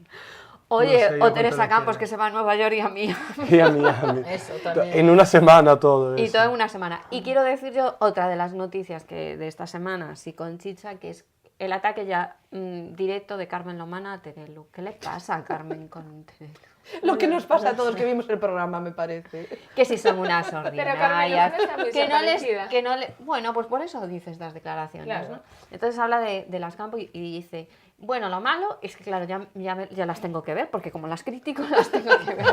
Oye, no sé yo o cuánto Teresa le Campos, queda. que se va a Nueva York y a mí. Y a mí. Eso también. En una semana todo eso. Y todo en una semana. Y quiero decir yo otra de las noticias de esta semana, sí, con Chicha, que es el ataque ya directo de Carmen Lomana a Terelu. ¿Qué le pasa a Carmen con Terelu? Lo que nos pasa a todos que vimos el programa, me parece. Que si son unas Carmen ordinarias, Lomana está muy que no les, desaparecida. que no le, bueno, pues por eso dice estas declaraciones, Claro. ¿no? Entonces habla de las Campos y dice, bueno, lo malo es que claro, ya las tengo que ver, porque como las critico, las tengo que ver.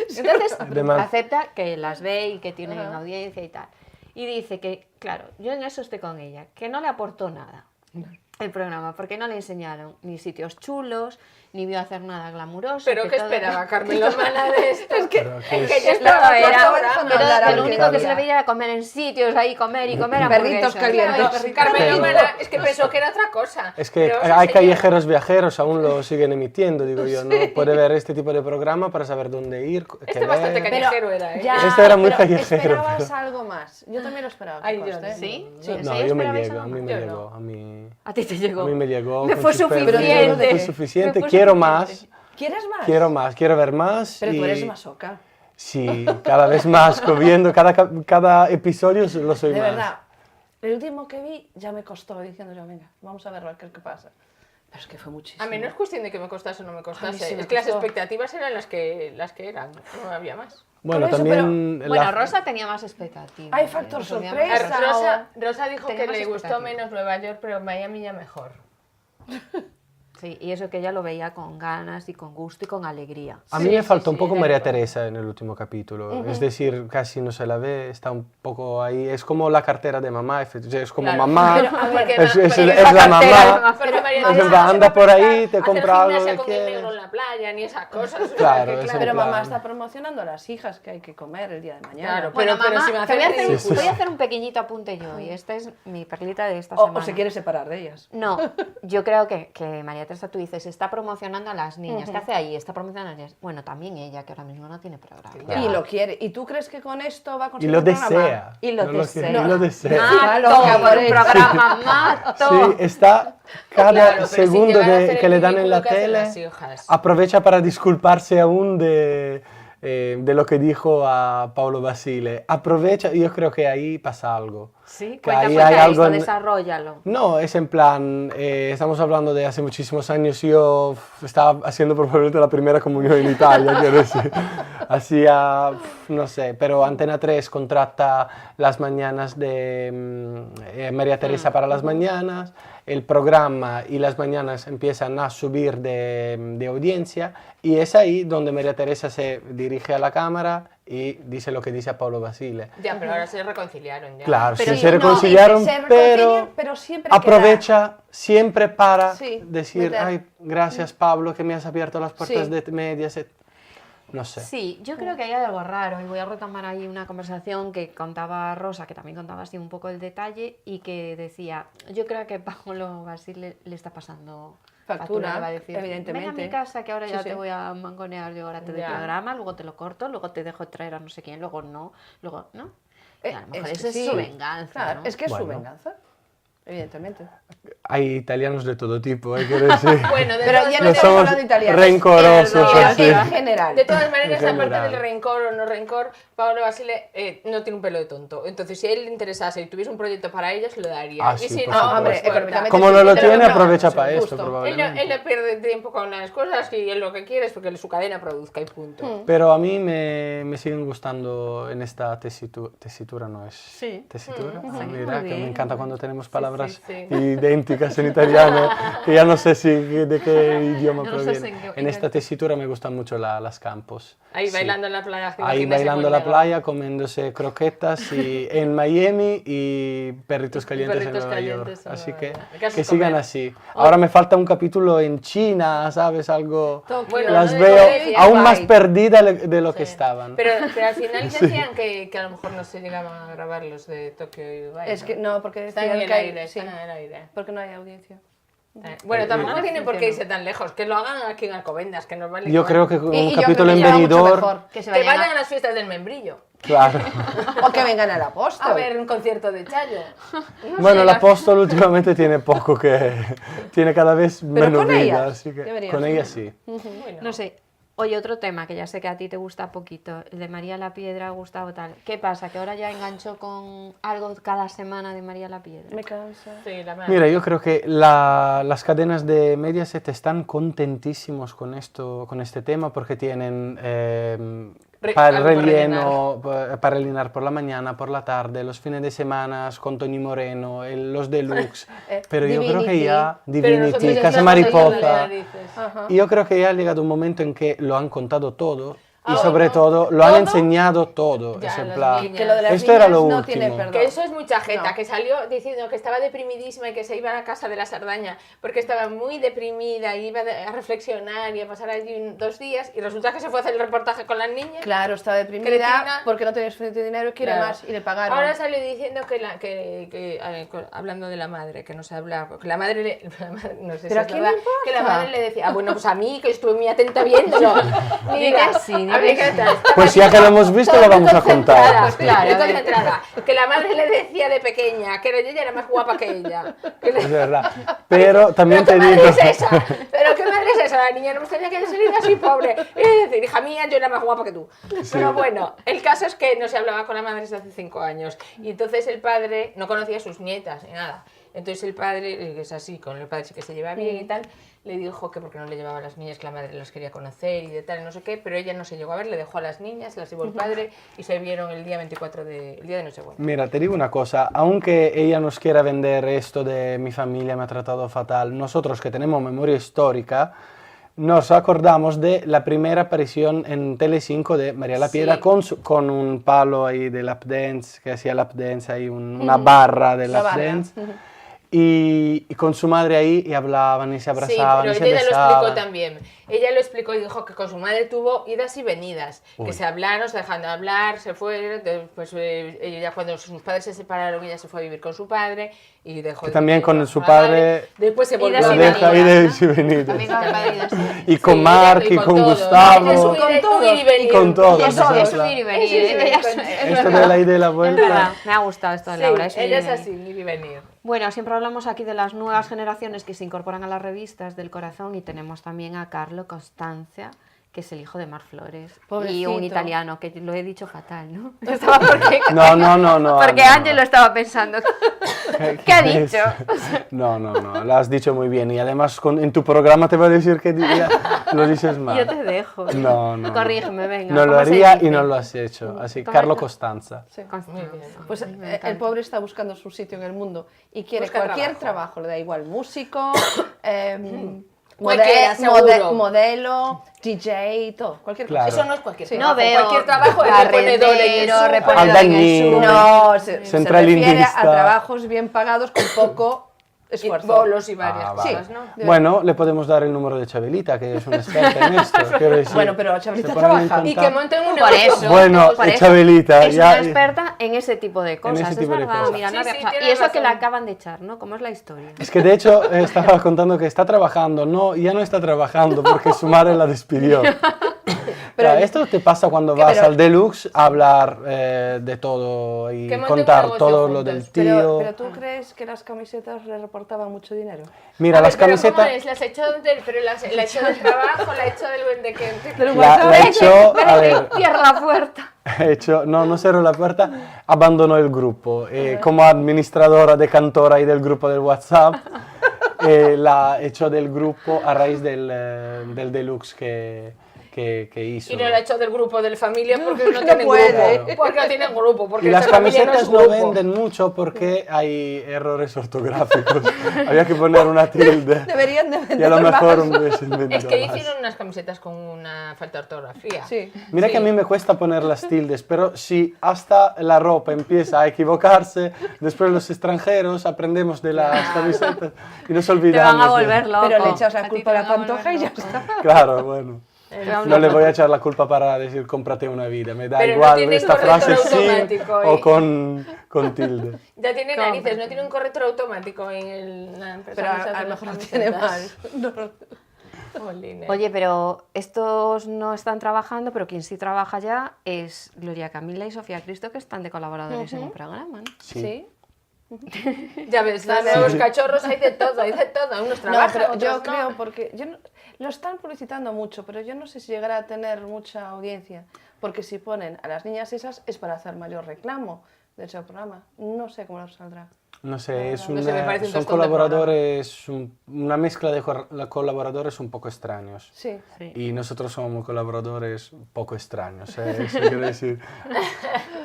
Entonces Además- acepta que las ve y que tienen audiencia y tal. Y dice que, claro, yo en eso estoy con ella, que no le aportó nada el programa, porque no le enseñaron ni sitios chulos, ni vio hacer nada glamuroso. Pero que ¿qué todo- esperaba Carmen Lomana de esto? Es que, Pero que es que es- ya Claro, estaba era, programa. pero lo único que había. se le veía era comer en sitios, ahí comer y comer Perritos hamburguesas. calientes. Carmen Lomana es que pensó que era otra cosa. Es que Pero esa hay señora- callejeros viajeros, aún lo siguen emitiendo, digo yo, no puede ver este tipo de programa para saber dónde ir, qué Este bastante ver. callejero era, ¿eh? Este era muy pero callejero, Esperabas pero- algo más. Yo también lo esperaba. Ay, que yo conste. no. ¿Sí? Sí. ¿En No, serio yo me esperabais llego, algo a mí más? me Yo llegó, no. a mí... A ti te llegó. A mí me llegó. Me con fue sus perros. suficiente. Me fue suficiente, Me fue quiero suficiente. más, ¿Quieres más? quiero ver más. Pero tú y- eres masoca. Sí, cada vez más, viendo cada episodio lo soy De más. verdad. El último que vi ya me costó diciendo yo, venga, vamos a verlo, a ver qué pasa. Pero es que fue muchísimo. A mí no es cuestión de que me costase o no me A mí costase. sí me Es que las costó. expectativas eran las que eran. No había más. Bueno, Por eso, también... Bueno, Rosa tenía más expectativas. Hay factor Tenía sorpresa. más- Rosa dijo que Tenía más le gustó expectativas. menos Nueva York, pero Miami ya mejor. Sí, y eso que ella lo veía con ganas y con gusto y con alegría. A mí Sí, me faltó sí, un poco sí, María de acuerdo. Teresa en el último capítulo. Es decir, casi no se la ve, está un poco ahí. Es como la cartera de mamá, es como Claro. mamá, Pero, a ver, es, que es- pero es esa la cartera, mamá. porque María Es Teresa verdad, no se anda va a por ahí, prestar te a compra hacer algo gimnasia que con el quieres. negro en la playa, ni esas cosas. o sea, Claro, que es Pero en mamá plan- está promocionando a las hijas que hay que comer el día de mañana. Claro, Bueno, pero mamá, si me te voy a, hacen hacer, ridículo. voy a hacer un pequeñito apunte yo, y esta es mi perlita de esta O semana. se quiere separar de ellas. No, yo creo que María Teresa, tú dices, está promocionando a las niñas. ¿Qué hace ahí? Está promocionando a las niñas. Bueno, también ella, que ahora mismo no tiene programa. Y lo quiere. ¿Y tú crees que con esto va a Y conseguir lo un programa? desea. Y lo No desea. y lo desea. Mato loca por por un eso. programa, mato. Sí, está cada Claro, pero sin segundo llegar a hacer que el le dan en ridículo la que hacen tele, las hijas. aprovecha para disculparse aún de lo que dijo a Paulo Basile. Aprovecha, yo creo que ahí pasa algo. Sí, Que cuenta, ahí cuenta hay algo esto, en- desarróllalo. No, es en plan, estamos hablando de hace muchísimos años, yo estaba haciendo probablemente la primera comunión en Italia, quiero decir. Hacía, no sé, pero Antena 3 contrata las mañanas de María Teresa para las mañanas, el programa y las mañanas empiezan a subir de audiencia y es ahí donde María Teresa se dirige a la cámara y dice lo que dice a Paulo Basile. Ya, pero ahora se reconciliaron ya. Claro, Pero sí, sí, se no, reconciliaron, se pero reconcilian, pero siempre aprovecha siempre para Sí, decir, meter. ay, gracias Pablo, que me has abierto las puertas Sí. de Mediaset. No sé. Sí, yo creo que hay algo raro y voy a retomar ahí una conversación que contaba Rosa, que también contaba así un poco el detalle y que decía, yo creo que Paulo Basile le está pasando Factura, le va a decir, evidentemente. ven a mi casa que ahora Sí, ya sí. te voy a mangonear yo, ahora te doy Ya. programa, luego te lo corto, luego te dejo traer a no sé quién, luego no, luego, ¿no? Y a lo mejor Es esa que es sí. su venganza, Claro, ¿no? es que es su Bueno. venganza. Evidentemente. Hay italianos de todo tipo, quiero decir. Bueno, de Pero todas ya no No estamos somos hablando de italianos. rencorosos, Perdón, así. En general. De todas maneras, En aparte general. del rencor o no rencor, Paolo Basile no tiene un pelo de tonto. Entonces, si a él le interesase y tuviese un proyecto para ellos, lo daría. Ah, y sí, si por no, supuesto. Hombre, pues fuera. económicamente Como no lo pero tiene, no, aprovecha sí, para esto, justo. Él probablemente. no pierde tiempo con las cosas y él lo que quiere es porque su cadena produzca y punto. Pero a mí me siguen gustando en esta tesitura, ¿no es? Sí. ¿Tesitura? Ah, Sí, mira, muy que me bien. encanta cuando tenemos palabras sí. idénticas en italiano, que ya no sé de qué idioma Yo no sé proviene. en qué- En esta tesitura me gustan mucho las campos. Ahí Sí. bailando en la playa. haciendo Ahí gimnasia bailando con la negro. playa, comiéndose croquetas y en Miami y perritos calientes perritos en Nueva York. calientes en Así Nueva que York. Hay que que sigan comer. así. Ahora me falta un capítulo en China, ¿sabes? Algo... Bueno, las no, veo de aún más Dubai. perdidas de lo que estaban. Pero al final decían que a lo mejor no se llegaban a grabar los de Tokio y Dubai. Es que no, porque Están en decían el que hay- aire, sí, están en el aire. porque no hay audiencia. Bueno, tampoco tienen por qué irse tan lejos, que lo hagan aquí en Alcobendas, que nos vale. Yo igual. creo que con Y un yo capítulo creo en que ya mucho Benidorm... mejor. Que se Que vayan vayan a las fiestas del membrillo, Claro. O que vengan al apóstol. a ver un concierto de Chayo. Bueno, el apóstol últimamente tiene poco que... Tiene cada vez menos con vida, ella así que debería. con ella sí. No sé. Oye, otro tema que ya sé que a ti te gusta poquito, el de María la Piedra, Gustavo tal. ¿Qué pasa? ¿Que ahora ya enganchó con algo cada semana de María la Piedra? Me cansa. Sí, la madre. Mira, yo creo que las cadenas de Mediaset están contentísimos con esto, con este tema, porque tienen para el algo para relleno, para rellenar por la mañana, por la tarde, los fines de semana con Tony Moreno, los deluxe. Pero yo creo que ya Pero nosotros Divinity, ya Casa estamos ahí en Mariposa. las narices. Ajá. Y yo creo que ya ha llegado un momento en que lo han contado todo y Ah, sobre bueno. todo lo han ¿Todo? enseñado todo. Ya, Es en las plan, niñas. Que lo de las esto era niñas lo no último. tiene perdón. Que eso es mucha jeta, No. que salió diciendo que estaba deprimidísima y que se iba a la casa de la Sardaña porque estaba muy deprimida y iba a reflexionar y a pasar allí 2 días y resulta que se fue a hacer el reportaje con las niñas. Claro, está deprimida Cretina. porque no tenía suficiente dinero y quiere Claro. más y le pagaron. Ahora salió diciendo hablando de la madre, que no se habla, que la madre, no sé si ¿Pero a es quién verdad, le importa? que la madre le decía, bueno, pues a mí, que estuve muy atenta viéndolo. Mira, que sí, di a mí que que sí. estaba Pues ya que lo hemos visto, lo vamos a contar. Pues claro, concentrada. Que la madre le decía de pequeña que ella era más guapa que ella. Que le- Es verdad. Pero también ¿Pero te qué digo... madre es esa? ¿Pero qué madre es esa? La niña no me extraña que haya salido así pobre. Es decir, hija mía, yo era más guapa que tú. Pero bueno, el caso es que no se hablaba con la madre desde hace 5 años. Y entonces el padre no conocía a sus nietas ni nada. Entonces el padre, que es así, con el padre sí que se lleva bien y tal, le dijo que porque no le llevaba a las niñas, que la madre las quería conocer y de tal, no sé qué, pero ella no se llegó a ver, le dejó a las niñas, las llevó el padre y se vieron el día 24 el día de Nochebuena. Mira, te digo una cosa, aunque ella nos quiera vender esto de mi familia me ha tratado fatal, nosotros que tenemos memoria histórica, nos acordamos de la primera aparición en Telecinco de María la Piedra Sí. con un palo ahí de lap dance, que hacía lap dance ahí, una barra de lap barra. dance. Y con su madre ahí y hablaban y se abrazaban sí, y se pero ella lo besaban. explicó también. Ella lo explicó y dijo que con su madre tuvo idas y venidas, que se hablaron, se dejaron de hablar, se fueron, después ella cuando sus padres se separaron, ella se fue a vivir con su padre y dejó Que de también vivir con con su madre. padre Después se volvió Idas a y la ver. deja venidas, ir de y venidas. También con el padre y así. Y con Sí, Marc ella- y con todo. Gustavo. Ella subir y venir. Y con todos. Eso de Esa- subir y venir. Sí, sí, ella sí, es Esto verdad. de la ida y la Es vuelta. verdad. Me ha gustado esto de Sí, Laura. subir y ella es venir. así, ir y venir. Bueno, siempre hablamos aquí de las nuevas generaciones que se incorporan a las revistas del corazón y tenemos también a Carlo Costanza, que es el hijo de Mar Flores. Y Pobrecito. un italiano, que lo he dicho fatal, ¿no? Estaba porque No. porque no, Ángel lo estaba pensando. ¿Qué ha es? dicho? No, lo has dicho muy bien. Y además en tu programa te va a decir que lo dices mal. Yo te dejo. No. Corrígeme, venga. No lo ¿cómo se haría dice? y no lo has hecho. Así, ¿Cómo Carlo es? Costanza. Constanza. Pues Me el encanta. pobre está buscando su sitio en el mundo y quiere Busca cualquier trabajo, le da igual músico, Cualquiera, seguro. modelo, DJ, todo, cualquier Claro. cosa. Eso no es cualquier Sí. trabajo. No veo Cualquier trabajo es reponedor en el barrendero, súper. reponedor en el Albañil. súper. No, se Centralindista. refiere a trabajos bien pagados con poco Y esfuerzo. bolos y varias Ah, cosas, vale. ¿no? Bueno, le podemos dar el número de Chabelita, que es una experta en esto. Quiero decir, Bueno, pero Chabelita se ponen en trabaja. Y que contacto. monten un Por negocio. eso. Bueno, Por eso. Chabelita, Es ya... una experta en ese tipo de cosas, ese es tipo de verdad. cosas. Mira, no Sí, había sí, pensado. tienes Y eso que razón. la acaban de echar, ¿no? ¿Cómo es la historia? Es que de hecho estaba contando que está trabajando, no, ya no está trabajando porque su madre la despidió. Pero Claro, esto te pasa cuando vas al Deluxe a hablar de todo y Que monten un contar negocio todo lo juntos. del tío. pero ¿tú crees que las camisetas le reportaban mucho dinero? Mira, A las ver, pero ¿cómo camisetas... es? ¿Las he hecho pero la he hecho del trabajo, la he hecho de qué? La he hecho, a ver, Cierra la puerta. he hecho, no cerró la puerta, abandonó el grupo. Como administradora de Cantora y del grupo del WhatsApp, la echó del grupo a raíz del Deluxe que hizo. Y no la he hecho del grupo de la familia porque no tienen puede. grupo. Porque no tienen grupo. Porque Y las esa familia no es camisetas no grupo. venden mucho porque hay errores ortográficos. Había que poner una tilde. Deberían de Y a vender lo mejor más. un hubiesen vendido Es que más. hicieron unas camisetas con una falta de ortografía. Sí. Mira que a mí me cuesta poner las tildes, pero si hasta la ropa empieza a equivocarse, después los extranjeros aprendemos de las camisetas y nos Te olvidamos. van a de- volver loco. Pero le echas la ti culpa te a la van volver Pantoja y ya loco. está. Claro, bueno. van No a le voy a echar la culpa para decir cómprate una vida, me da Pero no igual tiene esta corrector frase sí automático, o ¿eh? con tilde. Ya tiene ¿Cómo? narices, no tiene un corrector automático en la empresa. Pero esa de a lo las mejor lo tiene mal. camisetas. No. Jolines. Oye, pero estos no están trabajando, pero quien sí trabaja ya es Gloria Camila y Sofía Cristo, que están de colaboradores en el programa, ¿no? Sí. Ya ves, los cachorros hay de todo, Unos No, trabajan, pero otros yo no. creo porque lo están publicitando mucho, pero yo no sé si llegará a tener mucha audiencia, porque si ponen a las niñas esas es para hacer mayor reclamo de ese programa. No sé cómo nos saldrá. No sé, es No sé, me parece un son tostón de colaboradores, una mezcla de colaboradores un poco extraños. Sí. Y nosotros somos colaboradores poco extraños, eso quiero decir.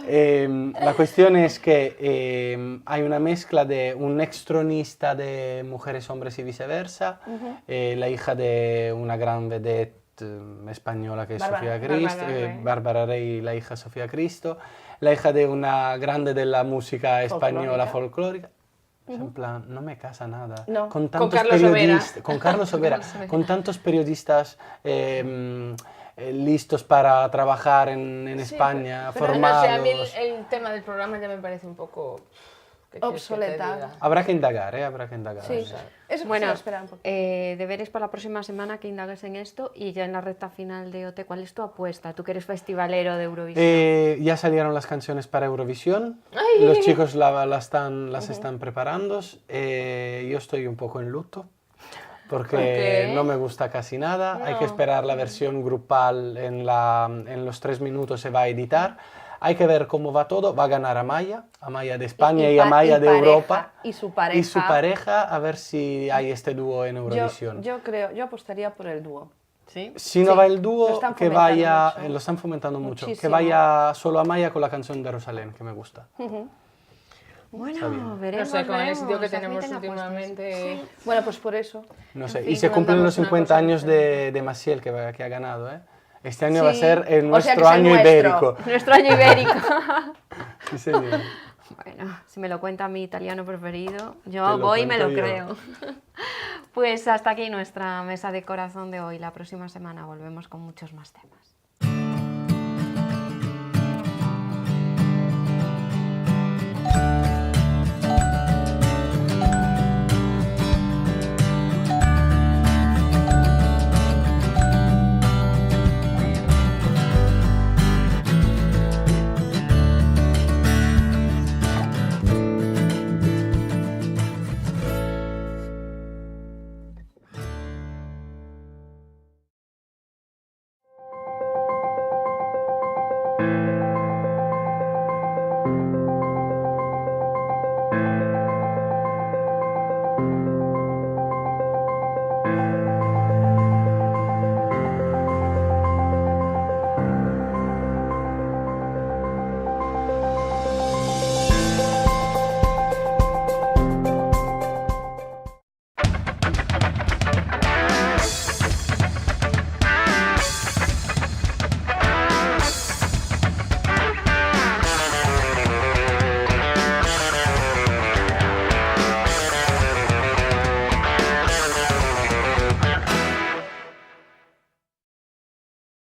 La cuestión es que hay una mezcla de un extronista de mujeres, hombres y viceversa, la hija de una gran vedette española que es Sofía Cristo, Bárbara Rey, la hija Sofía Cristo, la hija de una grande de la música española folclórica. En plan, no me casa nada. No. Con tantos Carlos periodistas, con Carlos Sobera, con tantos periodistas listos para trabajar en España, Pero formados. no sé, a mí el tema del programa ya me parece un poco... ¿qué quieres que te Obsoleta. diga? Habrá que indagar, habrá que indagar. Sí. Eso Bueno, se lo esperan un poco. deberes para la próxima semana que indagues en esto y ya en la recta final de OT, ¿cuál es tu apuesta? Tú que eres festivalero de Eurovisión. Ya salieron las canciones para Eurovisión, los chicos las están preparando, yo estoy un poco en luto porque no me gusta casi nada, hay que esperar la versión grupal en los 3 minutos se va a editar, hay que ver cómo va todo, va a ganar Amaya de España y Amaya de Europa Y su pareja. y su pareja, a ver si hay este dúo en Eurovisión. Yo apostaría por el dúo. ¿Sí? Si no va el lo dúo, están que fomentando vaya, mucho. lo están fomentando mucho, que Muchísimo. vaya solo Amaya con la canción de Rosalén, que me gusta. Bueno, veremos. No sé, con el éxito que veremos, tenemos admiten apuestas. últimamente... Bueno, pues por eso. No sé, En y fin, se cumplen los mandamos una 50 cosa años de Maciel que ha ganado, ¿eh? Este año va a ser O sea nuestro que es el año nuestro. ibérico. Nuestro año ibérico. Sí, señor. Bueno, si me lo cuenta mi italiano preferido, Te yo lo voy y me lo cuento yo. creo. Pues hasta aquí nuestra mesa de corazón de hoy. La próxima semana volvemos con muchos más temas.